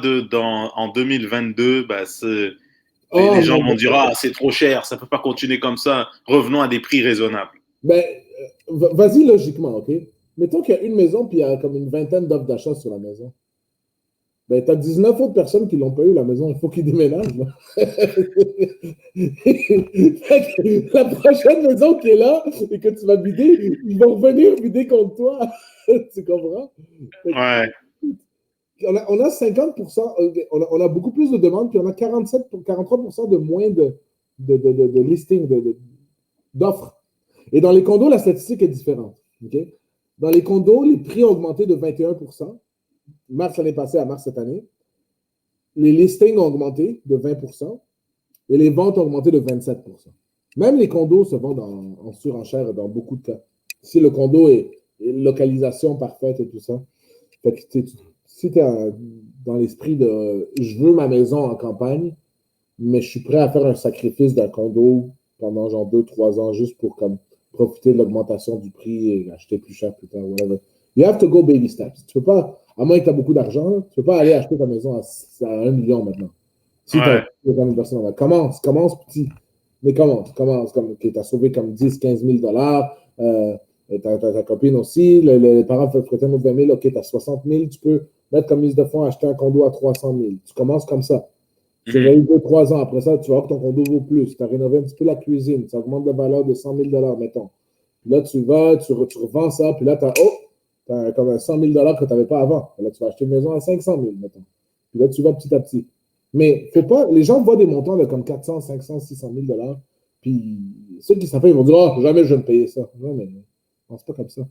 en 2022, Oh, les gens non, vont dire ah c'est trop cher, ça peut pas continuer comme ça. Revenons à des prix raisonnables. ben, vas-y logiquement, OK? Mettons qu'il y a une maison puis il y a comme une vingtaine d'offres d'achat sur la maison. Ben, tu as 19 autres personnes qui l'ont pas eu, la maison. Il faut qu'ils déménagent. Là. La prochaine maison qui est là et que tu vas vider, ils vont revenir vider contre toi. Tu comprends? Ouais. On a 50%, on a beaucoup plus de demandes, puis on a 43% de moins de listings, d'offres. Et dans les condos, la statistique est différente. Okay? Dans les condos, les prix ont augmenté de 21%. Mars l'année passée à mars cette année. Les listings ont augmenté de 20% et les ventes ont augmenté de 27%. Même les condos se vendent en surenchère dans beaucoup de cas. Si le condo est localisation parfaite et tout ça. Fait que si tu es dans l'esprit de je veux ma maison en campagne, mais je suis prêt à faire un sacrifice d'un condo pendant genre 2-3 ans juste pour comme profiter de l'augmentation du prix et acheter plus cher plus tard, whatever. You have to go baby steps. Tu peux pas, à moins que tu as beaucoup d'argent, tu peux pas aller acheter ta maison à 1 million maintenant. Si tu as une personne, commence petit. Mais commence comme tu as sauvé comme 10-15 000 dollars. Ta copine aussi, les parents peuvent prêter un autre 20 000, ok, tu as 60 000, tu peux mettre comme mise de fonds, acheter un condo à 300 000. Tu commences comme ça. Tu vas eu 2-3 ans après ça, tu vas voir que ton condo vaut plus. Tu as rénové un petit peu la cuisine, ça augmente de valeur de 100 000 dollars, mettons. Puis là, tu revends ça, puis là, tu as comme un 100 000 dollars que tu n'avais pas avant. Puis là, tu vas acheter une maison à 500 000, mettons. Puis là, tu vas petit à petit. Mais faut pas, les gens voient des montants de comme 400, 500, 600 000 dollars. Puis ceux qui savent pas, ils vont dire, oh, jamais je vais me payer ça. Non, mais non, c'est pas comme ça.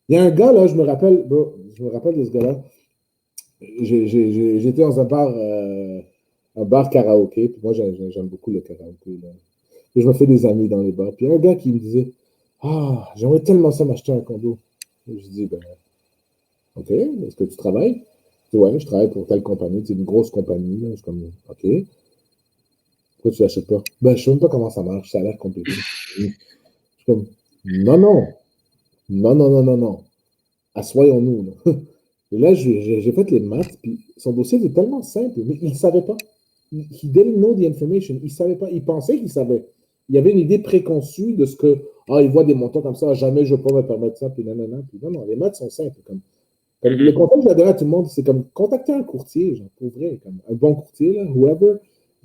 Il y a un gars, là, je me rappelle de ce gars-là. J'étais dans un bar karaoké, puis moi, j'aime beaucoup le karaoké. Là. Et je me fais des amis dans les bars. Puis il y a un gars qui me disait, ah, j'aimerais tellement ça m'acheter un condo. Et je dis, ben, OK, est-ce que tu travailles? Je dis, ouais, je travaille pour telle compagnie, c'est une grosse compagnie. Là. Je suis comme, OK. Pourquoi tu l'achètes pas? Ben, je sais même pas comment ça marche, ça a l'air compliqué. Je suis comme, non, non. Non, non, non, non, non. Assoyons-nous. Là. Et là, j'ai fait les maths, puis son dossier était tellement simple, mais il ne savait pas. He didn't know the information. Il ne savait pas. Il pensait qu'il savait. Il y avait une idée préconçue de ce que, il voit des montants comme ça, jamais je ne peux me permettre ça, puis non, non, non. Puis non, non, les maths sont simples. Le conseil que je donne à tout le monde, c'est comme contacter un courtier, genre, pour vrai, comme un bon courtier, là, whoever,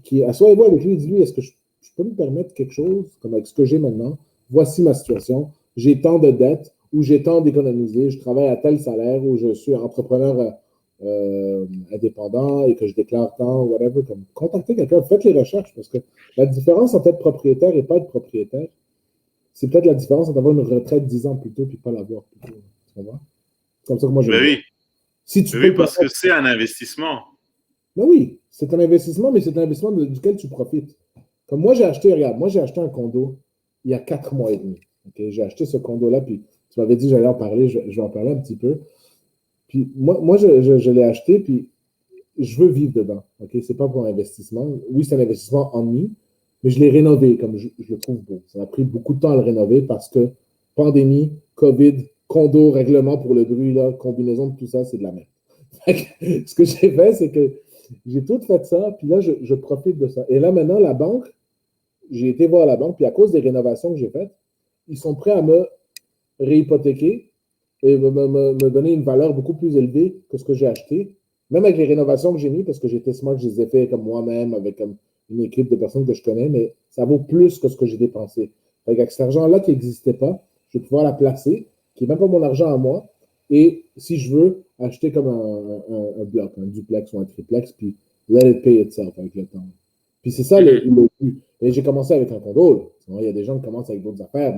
qui assoyez-vous avec lui et dis-lui, est-ce que je peux me permettre quelque chose, comme avec ce que j'ai maintenant, voici ma situation, j'ai tant de dettes, ou j'ai tant d'économiser, je travaille à tel salaire, ou je suis entrepreneur indépendant et que je déclare tant, whatever, comme contactez quelqu'un, faites les recherches, parce que la différence entre être propriétaire et pas être propriétaire, c'est peut-être la différence entre avoir une retraite 10 ans plus tôt et pas l'avoir plus tôt. Tu vois? Comme ça que moi je oui. Si tu oui, parce que c'est un investissement. Ben oui, c'est un investissement, mais c'est un investissement duquel tu profites. Comme moi, j'ai acheté un condo il y a 4 mois et demi. Okay? J'ai acheté ce condo-là, puis tu m'avais dit que j'allais en parler, je vais en parler un petit peu. Puis moi je l'ai acheté, puis je veux vivre dedans. Okay? Ce n'est pas pour un investissement. Oui, c'est un investissement en me, mais je l'ai rénové comme je le trouve beau. Ça m'a pris beaucoup de temps à le rénover parce que pandémie, COVID, condo, règlement pour le bruit, là, combinaison de tout ça, c'est de la merde. Ce que j'ai fait, c'est que J'ai tout fait ça, puis là, je profite de ça. Et là, maintenant, la banque, j'ai été voir la banque, puis à cause des rénovations que j'ai faites, ils sont prêts à me réhypothéquer et me donner une valeur beaucoup plus élevée que ce que j'ai acheté. Même avec les rénovations que j'ai mis, parce que j'étais smart, je les ai fait comme moi-même, avec comme une équipe de personnes que je connais, mais ça vaut plus que ce que j'ai dépensé. Avec cet argent-là qui n'existait pas, je vais pouvoir la placer, qui n'est même pas mon argent à moi, et si je veux, acheter comme un bloc, un duplex ou un triplex, puis let it pay itself avec le temps. Puis c'est ça le but. Et j'ai commencé avec un condo. Il y a des gens qui commencent avec d'autres affaires.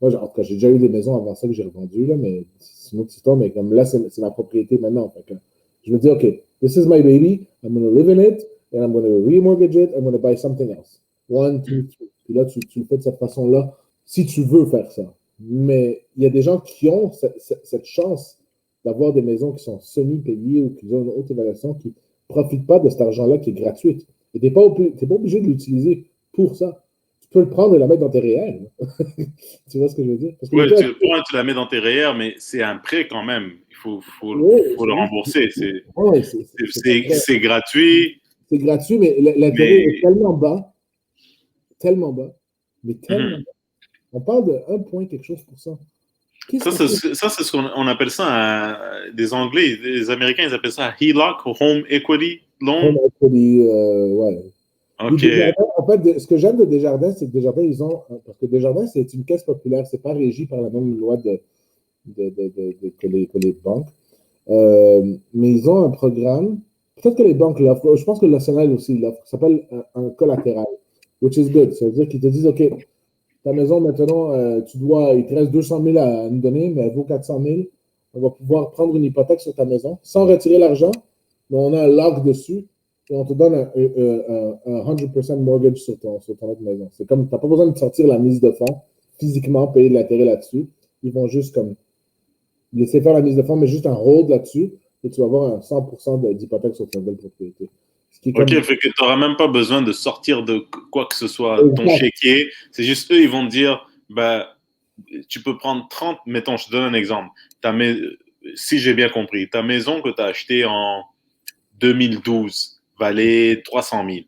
En tout cas, j'ai déjà eu des maisons avant ça que j'ai revendues, là, mais c'est une autre histoire. Mais comme là, c'est ma propriété maintenant. Fait que je me dis, OK, this is my baby. I'm going to live in it, and I'm going to remortgage it. I'm going to buy something else. One, two, three. Puis là, tu le fais de cette façon-là, si tu veux faire ça. Mais il y a des gens qui ont cette chance d'avoir des maisons qui sont semi-payées ou qui ont une haute évaluation, qui ne profitent pas de cet argent-là qui est gratuit. Et tu n'es pas obligé de l'utiliser pour ça. Tu peux le prendre et la mettre dans tes réels. Tu vois ce que je veux dire? Oui, tu la mets dans tes REER, mais c'est un prêt quand même. Il faut le rembourser. C'est gratuit. C'est gratuit, mais l'intérêt est tellement bas, mais tellement bas. On parle de 1 point quelque chose pour ça. Ça, c'est ce qu'on appelle ça, des Anglais, les Américains, ils appellent ça HELOC, Home Equity Loan. Home Equity, ouais. OK. Desjardins, en fait, ce que j'aime de Desjardins, c'est que Desjardins, parce que Desjardins, c'est une caisse populaire, c'est pas régi par la même loi que les banques. Mais ils ont un programme, peut-être que les banques l'offrent, je pense que le national aussi l'offre, ça s'appelle un collatéral, which is good. Ça veut dire qu'ils te disent, OK, ta maison, maintenant, il te reste 200 000 à nous donner, mais elle vaut 400 000. On va pouvoir prendre une hypothèque sur ta maison sans retirer l'argent, mais on a un lock dessus et on te donne un 100% mortgage sur ton autre maison. C'est comme, tu n'as pas besoin de sortir la mise de fonds, physiquement payer de l'intérêt là-dessus. Ils vont juste comme laisser faire la mise de fonds, mais juste un hold là-dessus et tu vas avoir un 100% d'hypothèque sur ta nouvelle propriété. OK, fait que tu n'auras même pas besoin de sortir de quoi que ce soit, ton chéquier. C'est juste eux, ils vont te dire, tu peux prendre 30, mettons, je te donne un exemple. Si j'ai bien compris, ta maison que tu as achetée en 2012 valait 300 000.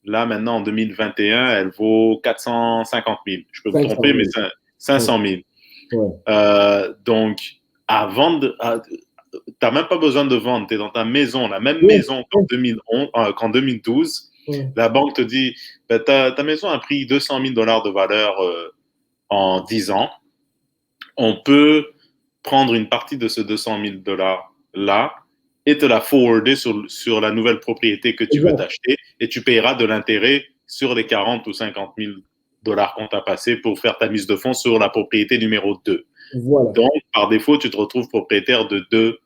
Là, maintenant, en 2021, elle vaut 450 000. Je peux me tromper, mais c'est 500 000. Ouais. Donc, tu n'as même pas besoin de vendre. Tu es dans ta maison, la même maison qu'en 2012. La banque te dit, ta maison a pris 200 000 $ de valeur en 10 ans. On peut prendre une partie de ce 200 000 $ et te la forwarder sur la nouvelle propriété que tu veux t'acheter et tu payeras de l'intérêt sur les 40 ou 50 000 $ qu'on t'a passé pour faire ta mise de fonds sur la propriété numéro 2. Voilà. Donc, par défaut, tu te retrouves propriétaire de deux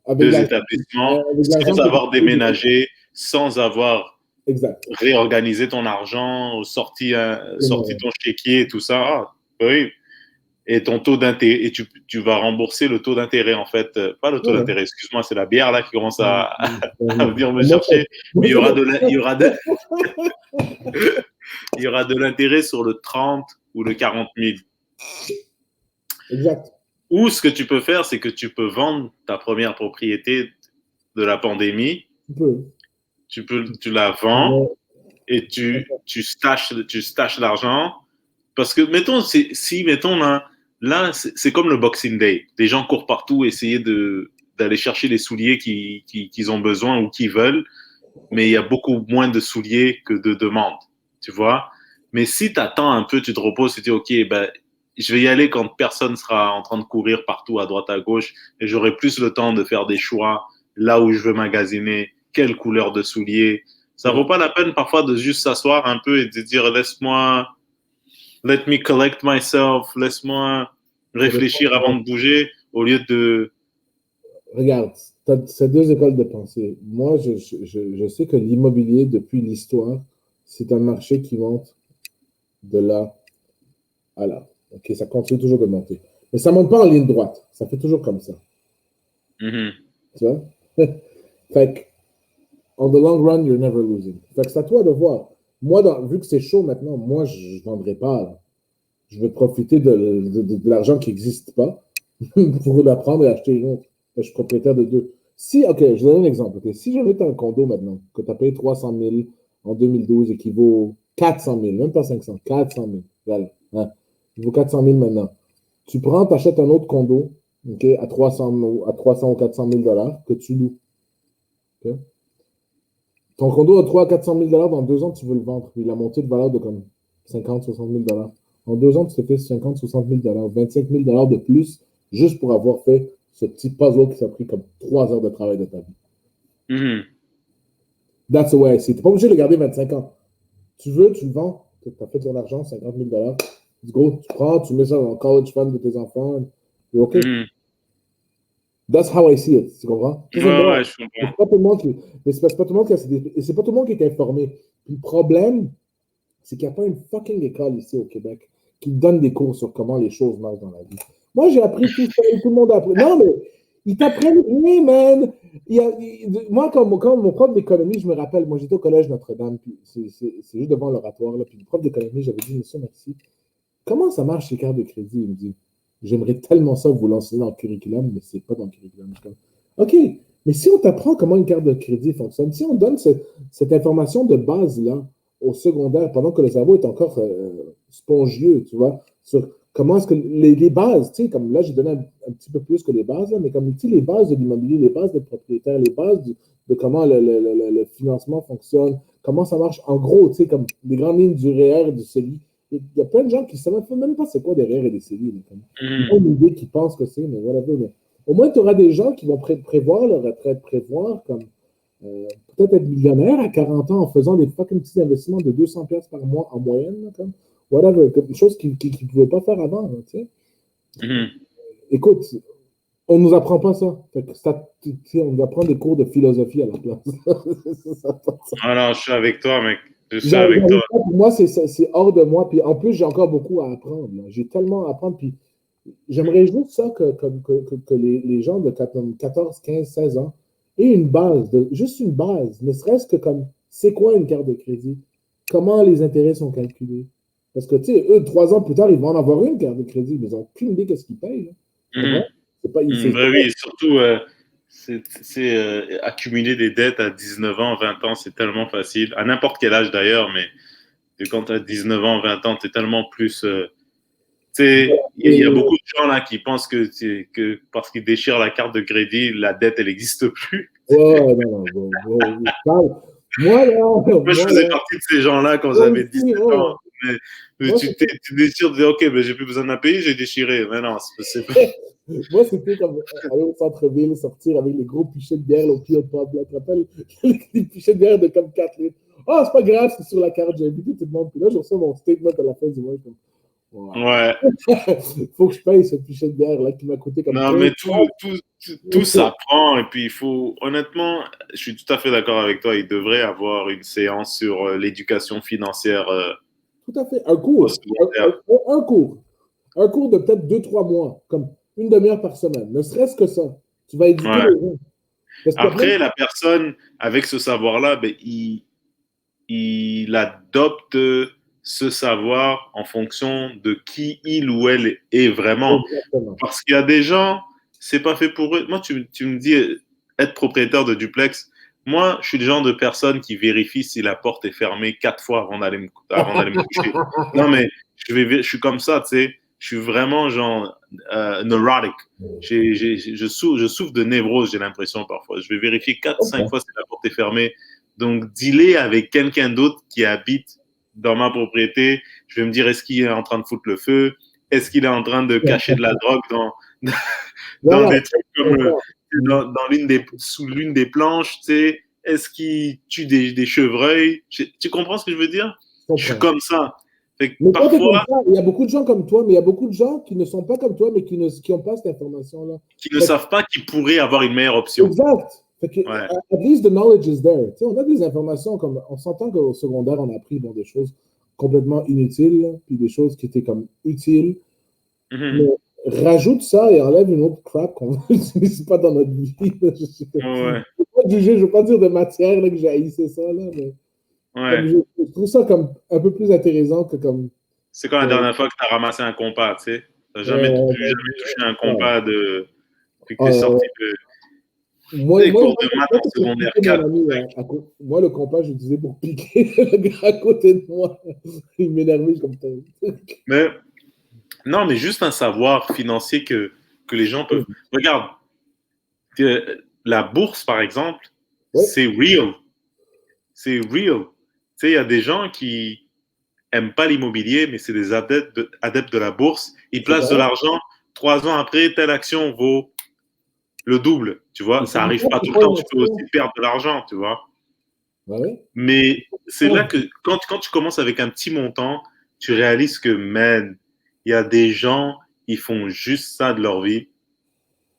établissements sans avoir déménagé, sans avoir réorganisé ton argent, sorti ton chéquier et tout ça. Ah, oui. Et ton taux d'intérêt, et tu vas rembourser le taux d'intérêt, en fait. Pas le taux d'intérêt, excuse-moi, c'est la bière là qui commence à venir me chercher. Mais il y aura de l'intérêt sur le 30 ou le 40 000. Exact. Ou ce que tu peux faire, c'est que tu peux vendre ta première propriété de la pandémie. Tu la vends et tu staches l'argent. Parce que, mettons, là, c'est comme le Boxing Day. Les gens courent partout, essayer d'aller chercher les souliers qu'ils ont besoin ou qu'ils veulent. Mais il y a beaucoup moins de souliers que de demandes, tu vois. Mais si tu attends un peu, tu te reposes, tu te dis, OK, je vais y aller quand personne sera en train de courir partout à droite à gauche et j'aurai plus le temps de faire des choix là où je veux magasiner, quelle couleur de souliers. Ça vaut pas la peine parfois de juste s'asseoir un peu et de dire let me collect myself, laisse-moi réfléchir avant de bouger au lieu de... Regarde, c'est 2 écoles de pensée. Moi, je sais que l'immobilier, depuis l'histoire, c'est un marché qui monte de là à là. OK, ça continue toujours de monter. Mais ça ne monte pas en ligne droite. Ça fait toujours comme ça. Mm-hmm. Tu vois? Fait que, on the long run, you're never losing. Fait que c'est à toi de voir. Moi, vu que c'est chaud maintenant, moi, je ne vendrai pas. Là. Je veux profiter de l'argent qui n'existe pas pour l'apprendre et acheter une autre. Je suis propriétaire de 2. OK, je donne un exemple. Okay. Si je mets un condo maintenant, que tu as payé 300 000 en 2012 et qui vaut 400 000, même pas 500, 400 000, voilà, hein, il vaut 400 000 maintenant. Tu prends, tu achètes un autre condo, okay, à 300 ou 400 000 que tu loues. Okay? Ton condo a 300 à 400 000 dans 2 ans, tu veux le vendre. Il a monté de valeur de comme 50, 60 000 En 2 ans, tu te fais 50, 60 000 25 000 de plus juste pour avoir fait ce petit puzzle qui t'a pris comme 3 heures de travail de ta vie. Mm-hmm. That's the way I see it. Tu n'es pas obligé de le garder 25 ans. Tu veux, tu le vends. Tu as fait ton argent, 50 000 Let's go. Tu prends, tu mets ça dans le college fund de tes enfants. You're OK. Mm-hmm. That's how I see it. Tu comprends? Ouais, je comprends. C'est pas tout le monde qui, c'est pas tout le monde c'est pas tout le monde qui est informé. Puis le problème, c'est qu'il n'y a pas une fucking école ici au Québec qui donne des cours sur comment les choses marchent dans la vie. Moi, j'ai appris tout ça, tout le monde a appris. Non, mais ils t'apprennent rien, man. Moi, quand mon prof d'économie, je me rappelle, moi, j'étais au collège Notre-Dame, puis c'est juste devant l'oratoire, là, puis le prof d'économie, j'avais dit, monsieur, merci. Comment ça marche, ces cartes de crédit? Il me dit, j'aimerais tellement ça vous l'enseigner dans le curriculum, mais c'est pas dans le curriculum. OK, mais si on t'apprend comment une carte de crédit fonctionne, si on donne cette information de base-là au secondaire, pendant que le cerveau est encore spongieux, tu vois, sur comment est-ce que les bases, tu sais, comme là, j'ai donné un petit peu plus que les bases, là, mais comme, tu sais, les bases de l'immobilier, les bases des propriétaires, les bases de comment le financement fonctionne, comment ça marche, en gros, tu sais, comme les grandes lignes du REER et du CELI. Il y a plein de gens qui ne savent même pas c'est quoi des REER et des CELI. Ils ont une idée qu'ils pensent que c'est, mais whatever. Mais au moins, tu auras des gens qui vont prévoir leur retraite, prévoir comme peut-être être millionnaire à 40 ans en faisant des fucking petits investissements de 200$ par mois en moyenne, là, comme whatever, quelque chose qu'ils ne pouvaient pas faire avant. Là, tu sais. Mm-hmm. Écoute, on ne nous apprend pas ça. On nous apprend des cours de philosophie à la place. Alors, je suis avec toi, mec. Je suis avec toi. Pour moi, c'est hors de moi. Puis en plus, j'ai encore beaucoup à apprendre. J'ai tellement à apprendre. Puis j'aimerais juste ça que les gens de 14, 15, 16 ans aient une base, juste une base, ne serait-ce que comme c'est quoi une carte de crédit? Comment les intérêts sont calculés? Parce que, tu sais, eux, 3 ans plus tard, ils vont en avoir une carte de crédit, mais ils n'ont aucune idée de ce qu'ils payent. Mm-hmm. C'est pas, Oui, surtout, accumuler des dettes à 19 ans, 20 ans, c'est tellement facile. À n'importe quel âge d'ailleurs, mais quand tu as 19 ans, 20 ans, tu es tellement plus. Il y a beaucoup de gens là qui pensent que parce qu'ils déchirent la carte de crédit, la dette, elle n'existe plus. Ouais, non, moi, là. Moi, je faisais partie de ces gens-là quand j'avais 17 ans. Mais tu déchires, tu dis, OK, ben, j'ai plus besoin de la payer, j'ai déchiré. Mais non, c'est pas. Moi, c'était comme aller au centre-ville, sortir avec les gros pichets de bière au Pio Pub. Là, tu te rappelles? Les pichets de bière de comme 4 litres. Ah, c'est pas grave, c'est sur la carte, j'ai invité tout le monde. Puis là, je reçois mon statement à la fin du mois. Comme, wow. Ouais. Faut que je paye ce pichet de bière là qui m'a coûté comme. Non, mais tout s'apprend. Et puis, il faut, honnêtement, je suis tout à fait d'accord avec toi. Il devrait avoir une séance sur l'éducation financière. Tout à fait. Un cours. Un cours. Un cours de peut-être 2-3 mois, comme une demi-heure par semaine. Ne serait-ce que ça. Tu vas éduquer les gens. Après, la personne, avec ce savoir-là, ben, il adopte ce savoir en fonction de qui il ou elle est vraiment. Exactement. Parce qu'il y a des gens, c'est pas fait pour eux. Moi, tu me dis être propriétaire de duplex. Moi, je suis le genre de personne qui vérifie si la porte est fermée 4 fois avant d'aller me coucher. Non, mais je suis comme ça, tu sais. Je suis vraiment genre neurotic. Je souffre de névrose, j'ai l'impression parfois. Je vais vérifier 4-5 fois si la porte est fermée. Donc, dealer avec quelqu'un d'autre qui habite dans ma propriété, je vais me dire, est-ce qu'il est en train de foutre le feu? Est-ce qu'il est en train de cacher de la drogue dans des trucs comme sous l'une des planches, tu sais? Est-ce qu'il tue des chevreuils? Tu comprends ce que je veux dire? Je suis comme ça. Fait que mais parfois, comme ça, il y a beaucoup de gens comme toi, mais il y a beaucoup de gens qui ne sont pas comme toi, mais qui n'ont pas cette information-là. Qui ne savent pas qu'ils pourraient avoir une meilleure option. Exact. Fait que, at least the knowledge is there. T'sais, on a des informations comme. On s'entend qu'au secondaire, on a appris des choses complètement inutiles, puis des choses qui étaient comme utiles. Mais rajoute ça et enlève une autre crap qu'on n'utilise pas dans notre vie. Je ne veux pas juger, je ne veux pas dire de matière là, que j'ai haïssé ça, là, mais je trouve ça comme un peu plus intéressant que comme. C'est quand la dernière fois que tu as ramassé un compas, tu sais? Tu n'as jamais touché un compas puis que tu es sorti de. Moi, Les moi, cours moi, de maths moi, en c'est pour secondaire piquer mon 4. ami. Moi, le compas, je l'utilisais pour piquer le gars à côté de moi. Il m'énervait comme ça. Mais non, mais juste un savoir financier que les gens peuvent. Regarde, la bourse, par exemple, Ouais, c'est real. C'est real. Tu sais, il y a des gens qui aiment pas l'immobilier, mais c'est des adeptes de la bourse. Ils c'est placent de correct. l'argent. 3 ans après, telle action vaut le double. Tu vois, Et ça ça arrive dépend pas c'est tout le quoi temps. une Tu peux aussi action. perdre de l'argent, tu vois. Ouais. Mais c'est là Ouais. que quand tu commences avec un petit montant, tu réalises que, man, il y a des gens, ils font juste ça de leur vie.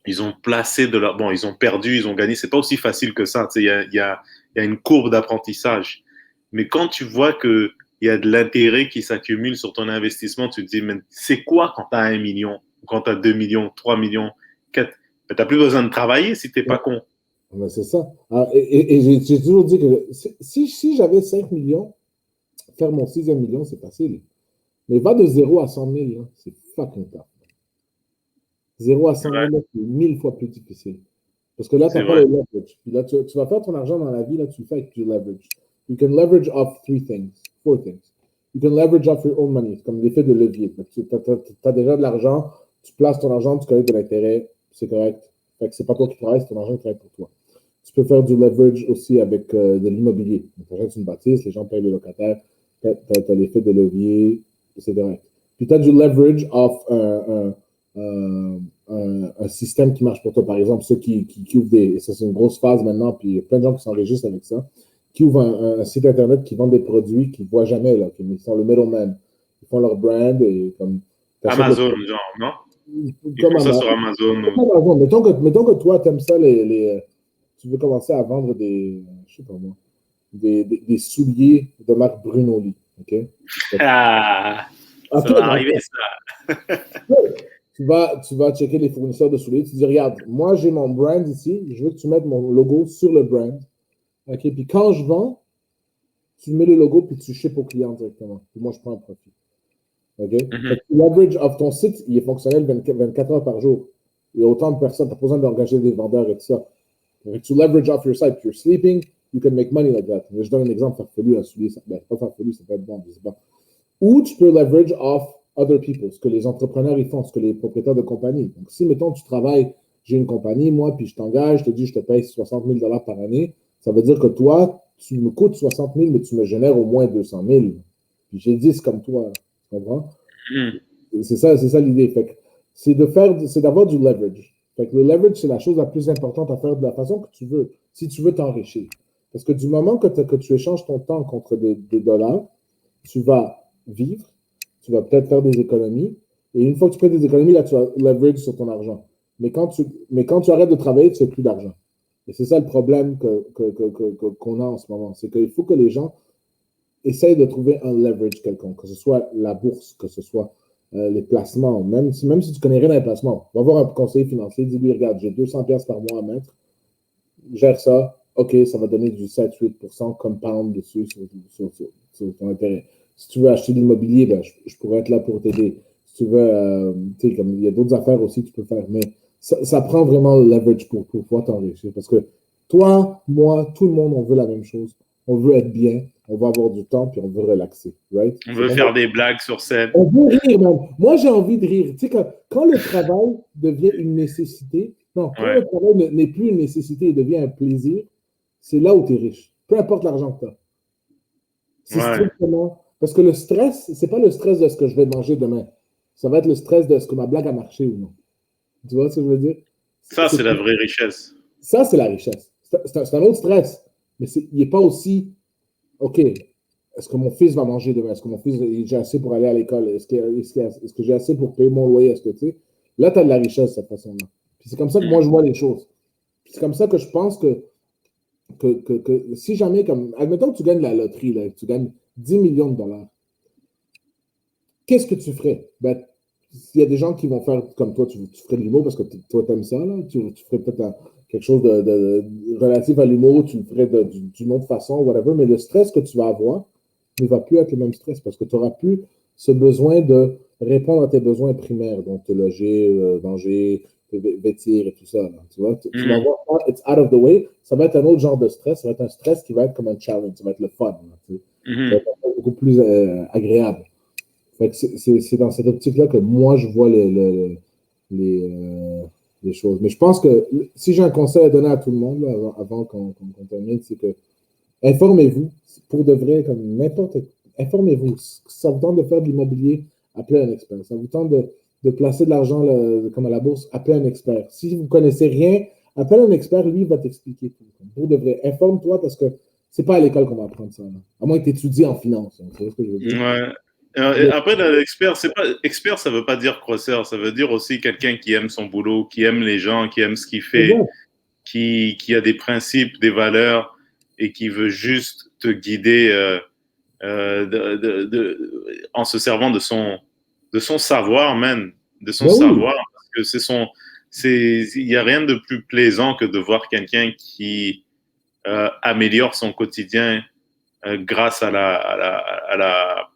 Ils ont placé de leur. Bon, ils ont perdu, ils ont gagné. C'est pas aussi facile que ça. Tu sais, il y a une courbe d'apprentissage. Mais quand tu vois qu'il y a de l'intérêt qui s'accumule sur ton investissement, tu te dis, mais c'est quoi quand tu as 1 million, quand tu as 2 millions, 3 millions, 4. Tu n'as plus besoin de travailler si tu n'es Ouais. pas con. Ben, c'est ça. Ah, et j'ai toujours dit que si j'avais 5 millions, faire mon sixième million, c'est facile. Mais va de 0 à 100 000, là, c'est fucking tough. 0 à 100 000, là, c'est 1000 fois plus difficile. Parce que là, tu C'est n'as pas vrai. le leverage. Puis là, tu vas faire ton argent dans la vie, là, tu le fais avec du leverage. You can leverage off four things. You can leverage off your own money, c'est comme l'effet de levier. Tu as déjà de l'argent, tu places ton argent, tu collectes de l'intérêt, c'est correct. Fait que c'est pas toi qui travailles, c'est ton argent qui travaille pour toi. Tu peux faire du leverage aussi avec de l'immobilier. Tu achètes une bâtisse, les gens payent le locataire, tu as l'effet de levier, c'est correct. Puis tu as du leverage off un système qui marche pour toi. Par exemple, ceux qui ouvrent des. Et ça, c'est une grosse phase maintenant, puis il y a plein de gens qui s'enregistrent avec ça, qui ouvrent un site internet qui vend des produits qu'ils ne voient jamais, là, qui sont le middleman. Ils font leur brand et comme. T'achètes le Amazon, genre, non? Ils comme font ça Amazon. sur Amazon. Mettons que toi, tu aimes ça, tu veux commencer à vendre je sais pas moi, des souliers de marque Brunoli. OK? Ah, OK, ça va donc, arriver, ça. tu vas checker les fournisseurs de souliers. Tu dis, regarde, moi, j'ai mon brand ici. Je veux que tu mettes mon logo sur le brand. OK? Puis quand je vends, tu mets le logo puis tu ships au client directement. Puis moi, je prends un profit. OK? Fait Mhm. que l'average of ton site, il est fonctionnel 24 heures par jour. Il y a autant de personnes. Tu n'as pas besoin d'engager des vendeurs et tout ça. Tu leverage off your site. You're sleeping, you can make money like that. Mais je donne un exemple farfelu à soulier. Ben, pas farfelu, ça peut être bon, je sais pas. Ou tu peux leverage off other people, ce que les entrepreneurs ils font, ce que les propriétaires de compagnie. Donc, si, mettons, tu travailles, j'ai une compagnie, moi, puis je t'engage, je te dis, je te paye 60 000 par année, ça veut dire que toi, tu me coûtes 60 000, mais tu me génères au moins 200 000. Puis j'ai 10 comme toi. Tu comprends? Mhm. C'est ça l'idée. Fait que c'est d'avoir du leverage. Fait que le leverage, c'est la chose la plus importante à faire de la façon que tu veux, si tu veux t'enrichir. Parce que du moment que tu échanges ton temps contre des dollars, tu vas vivre, tu vas peut-être faire des économies, et une fois que tu fais des économies, là, tu vas leverage sur ton argent. Mais quand tu arrêtes de travailler, tu n'as plus d'argent. Et c'est ça le problème qu'on a en ce moment. C'est qu'il faut que les gens essayent de trouver un leverage quelconque, que ce soit la bourse, que ce soit les placements. Même si tu connais rien dans les placements, va voir un conseiller financier, dis-lui, regarde, j'ai 200$ par mois à mettre, gère ça, OK, ça va donner du 7-8% compound dessus sur ton intérêt. Si tu veux acheter de l'immobilier, ben, je pourrais être là pour t'aider. Si tu veux, comme il y a d'autres affaires aussi que tu peux faire, mais ça prend vraiment le leverage pour pouvoir t'enrichir. Parce que toi, moi, tout le monde, on veut la même chose. On veut être bien, on veut avoir du temps, puis on veut relaxer. Right? On C'est veut vraiment faire des blagues sur scène. on veut rire, man. Moi, j'ai envie de rire. Tu sais, quand le travail devient une nécessité, non, quand Ouais, le travail n'est plus une nécessité et devient un plaisir, c'est là où tu es riche. Peu importe l'argent que tu as. C'est ouais. strictement. Parce que le stress, c'est pas le stress de ce que je vais manger demain. Ça va être le stress de ce que ma blague a marché ou non. Tu vois ce que je veux dire? Ça, c'est la vraie richesse. Ça, c'est la richesse. C'est un autre stress. Mais il n'est pas aussi, OK, est-ce que mon fils va manger demain? Est-ce que mon fils, j'ai assez pour aller à l'école? Est-ce que j'ai assez pour payer mon loyer? Est-ce que tu sais? Là, tu as de la richesse de cette façon-là. Puis c'est comme ça que moi, je vois les choses. Puis c'est comme ça que je pense que si jamais, comme, admettons que tu gagnes la loterie, là, tu gagnes 10 millions de dollars, qu'est-ce que tu ferais? Ben, il y a des gens qui vont faire comme toi, tu ferais de l'humour parce que toi, tu aimes ça, là. Tu ferais peut-être quelque chose de relatif à l'humour, tu le ferais d'une autre façon, whatever, mais le stress que tu vas avoir ne va plus être le même stress parce que tu n'auras plus ce besoin de répondre à tes besoins primaires, donc te loger, manger, vêtir et tout ça. Là, tu vois, tu vas voir, it's out of the way. Ça va être un autre genre de stress. Ça va être un stress qui va être comme un challenge. Ça va être le fun. Là, ça va être beaucoup plus agréable. Fait que c'est dans cette optique-là que moi, je vois les choses. Mais je pense que si j'ai un conseil à donner à tout le monde là, avant qu'on termine, c'est que informez-vous pour de vrai, comme n'importe. Informez-vous. Si ça vous tente de faire de l'immobilier, appelez un expert. Ça vous tente de placer de l'argent comme à la bourse, appelez un expert. Si vous ne connaissez rien, appelle un expert, lui, il va t'expliquer tout. Pour de vrai, informe-toi parce que c'est pas à l'école qu'on va apprendre ça. Là. À moins que tu étudies en finance. Hein, c'est ce que je veux dire. Ouais. Après, l'expert, c'est pas expert, ça veut pas dire crosseur, ça veut dire aussi quelqu'un qui aime son boulot, qui aime les gens, qui aime ce qu'il fait, Exact. qui a des principes, des valeurs et qui veut juste te guider en se servant de son savoir même, de son Ben oui. savoir, parce que il y a rien de plus plaisant que de voir quelqu'un qui améliore son quotidien grâce à la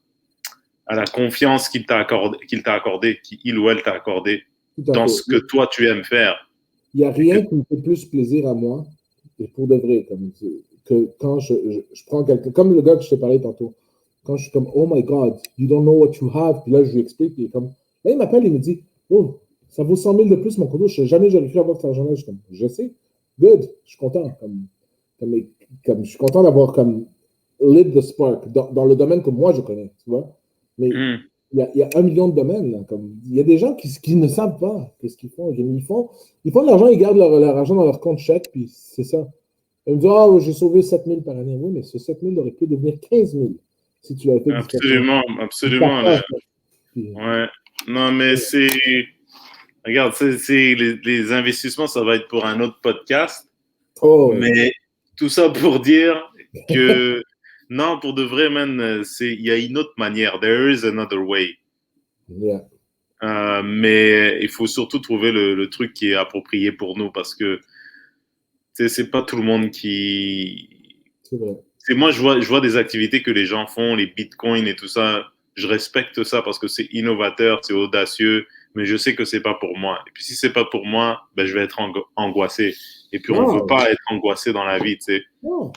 confiance qu'il t'a accordé, qu'il ou elle t'a accordé Tout à dans fait. ce que toi tu aimes faire. Il n'y a Et que, rien qui me fait plus plaisir à moi, et pour de vrai, que quand je prends quelqu'un, comme le gars que je t'ai parlé tantôt, quand je suis comme, oh my God, you don't know what you have, puis là, je lui explique, puis il est comme, là, il m'appelle, il me dit, oh, ça vaut 100 000 de plus, mon condo, jamais j'aurais cru avoir cet argent-là. Je suis comme, je sais, good, je suis content, comme, je suis content d'avoir comme lit the spark dans le domaine que moi je connais, tu vois, mais il y a 1 million de domaines. Là, comme, il y a des gens qui ne savent pas ce qu'ils font. Ils font de l'argent, ils gardent leur argent dans leur compte chèque, puis c'est ça. Ils me disent, ah, j'ai sauvé 7 000 par année. Oui, mais ce 7 000 aurait pu devenir 15 000 si tu l'avais fait discrètement. absolument, Ils ne savent absolument. pas. Puis, Ouais. Non, mais regarde, les investissements, ça va être pour un autre podcast. oh, Mais tout ça pour dire que non, pour de vrai, man, il y a une autre manière. There is another way. yeah, Mais il faut surtout trouver le truc qui est approprié pour nous parce que c'est pas tout le monde qui. c'est vrai. Moi, je vois des activités que les gens font, les bitcoins et tout ça. Je respecte ça parce que c'est innovateur, c'est audacieux, mais je sais que c'est pas pour moi. Et puis si c'est pas pour moi, ben, je vais être angoissé. Et puis on veut Non, pas être angoissé dans la vie, tu sais. non, non.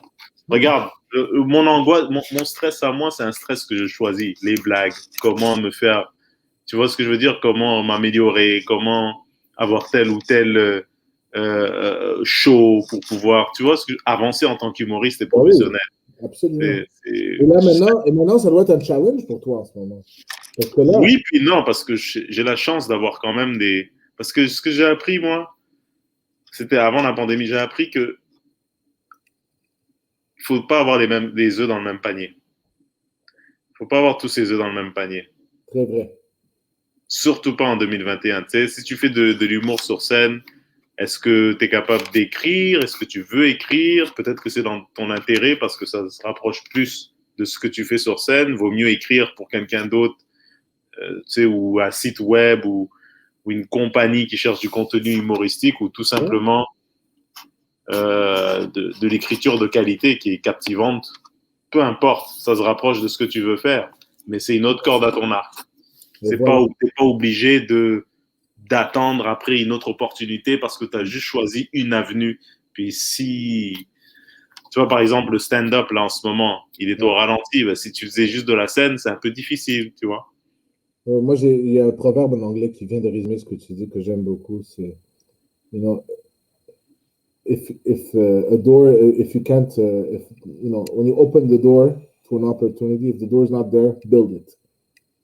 Regarde, mon angoisse, mon stress à moi, c'est un stress que je choisis. Les blagues, comment me faire, tu vois ce que je veux dire, comment m'améliorer, comment avoir tel ou tel show pour pouvoir, tu vois, avancer en tant qu'humoriste et Ben oui, professionnel. absolument. C'est- Et là, maintenant, ça doit être un challenge pour toi en ce moment. Parce que là, Oui, puis non, parce que j'ai la chance d'avoir quand même des. Parce que ce que j'ai appris, moi, c'était avant la pandémie, j'ai appris que il faut pas avoir des œufs dans le même panier. Il faut pas avoir tous ses œufs dans le même panier. très vrai. Surtout pas en 2021. Tu sais, si tu fais de l'humour sur scène, est-ce que tu es capable d'écrire? Est-ce que tu veux écrire? Peut-être que c'est dans ton intérêt parce que ça se rapproche plus de ce que tu fais sur scène. Vaut mieux écrire pour quelqu'un d'autre, tu sais, ou un site web ou une compagnie qui cherche du contenu humoristique ou tout Ouais, simplement de l'écriture de qualité qui est captivante. Peu importe, ça se rapproche de ce que tu veux faire, mais c'est une autre corde à ton arc. et C'est pas, voilà. t'es pas obligé d'attendre après une autre opportunité parce que tu as juste choisi une avenue. Puis si, tu vois, par exemple, le stand-up, là, en ce moment, il est au Ouais. ralenti. Ben, si tu faisais juste de la scène, c'est un peu difficile, tu vois. Moi, il y a un proverbe en anglais qui vient de résumer ce que tu dis que j'aime beaucoup. C'est, you know, if a door, if you can't, if, you know, when you open the door to an opportunity, if the door is not there, build it.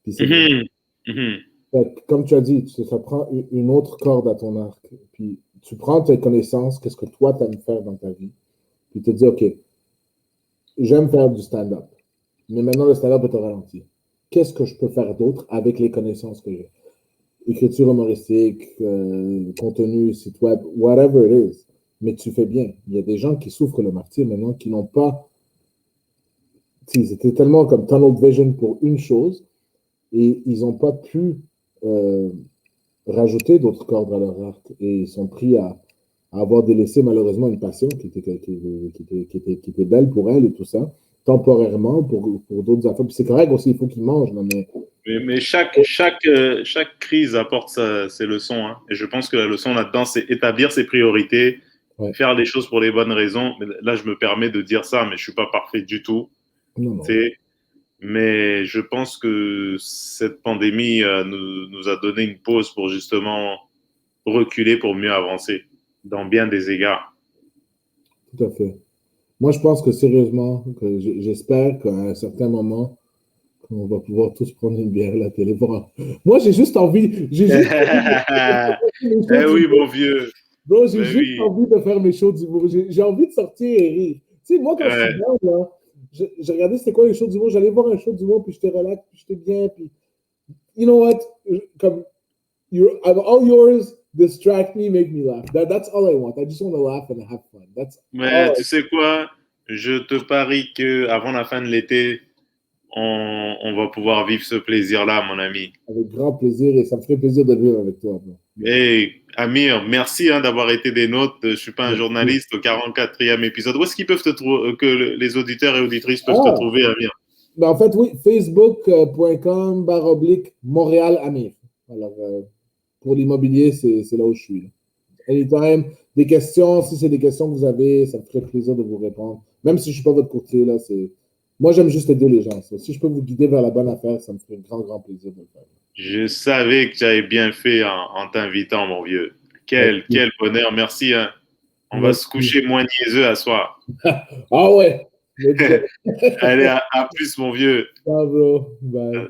Puis c'est vrai. Mm-hmm. Mm-hmm. Fait que, comme tu as dit, ça prend une autre corde à ton arc. Puis tu prends tes connaissances, qu'est-ce que toi, tu aimes faire dans ta vie. Puis tu te dis, OK, j'aime faire du stand-up. Mais maintenant, le stand-up est au ralenti. Qu'est-ce que je peux faire d'autre avec les connaissances que j'ai? Écriture humoristique, contenu, site web, whatever it is. Mais tu fais bien. Il y a des gens qui souffrent le martyre maintenant, qui n'ont pas. Ils étaient tellement comme tunnel vision pour une chose et ils n'ont pas pu euh, rajouter d'autres cordes à leur arc. Et ils sont pris à avoir délaissé malheureusement une passion qui était belle pour elle et tout ça. temporairement pour d'autres affaires. Puis c'est correct aussi, il faut qu'ils mangent. Non, Mais chaque crise apporte ses leçons. Hein. Et je pense que la leçon là-dedans, c'est établir ses priorités, faire les choses pour les bonnes raisons. Mais là, je me permets de dire ça, mais je ne suis pas parfait du tout. Non. Mais je pense que cette pandémie nous a donné une pause pour justement reculer pour mieux avancer dans bien des égards. Tout à fait. Moi, je pense que sérieusement, j'espère qu'à un certain moment, on va pouvoir tous prendre une bière à la télé. Moi, j'ai juste envie. Eh oui, mon vieux. Bro, j'ai juste envie de faire mes shows d'humour. J'ai envie de sortir et rire. Tu sais, moi, quand je suis bien, là, j'ai regardé c'était quoi les shows d'humour. J'allais voir un show d'humour, puis j'étais relax, puis j'étais bien. Puis, you know what? Comme, I'm all yours. Distract me, make me laugh. That's all I want. I just want to laugh and have fun. Mais tu sais quoi? Je te parie qu'avant la fin de l'été, on va pouvoir vivre ce plaisir-là, mon ami. Avec grand plaisir, et ça me ferait plaisir de vivre avec toi. Hey, Amir, merci d'avoir été des nôtres. Je ne suis pas un journaliste au 44e épisode. Où est-ce qu'ils peuvent te trouver, que les auditeurs et auditrices peuvent te trouver, Amir? Ben en fait, oui, facebook.com/Montréal Amir. Alors, pour l'immobilier, c'est là où je suis. Là. Anytime, des questions, si c'est des questions que vous avez, ça me ferait plaisir de vous répondre. Même si je ne suis pas votre courtier, là, moi, j'aime juste aider les gens. Ça. Si je peux vous guider vers la bonne affaire, ça me ferait grand, grand plaisir de le faire. Je savais que j'avais bien fait en t'invitant, mon vieux. Quel bonheur. Merci. Hein. On va se coucher moins niaiseux à soir. Ah ouais. Allez, à plus, mon vieux. Ciao, bro. Bye.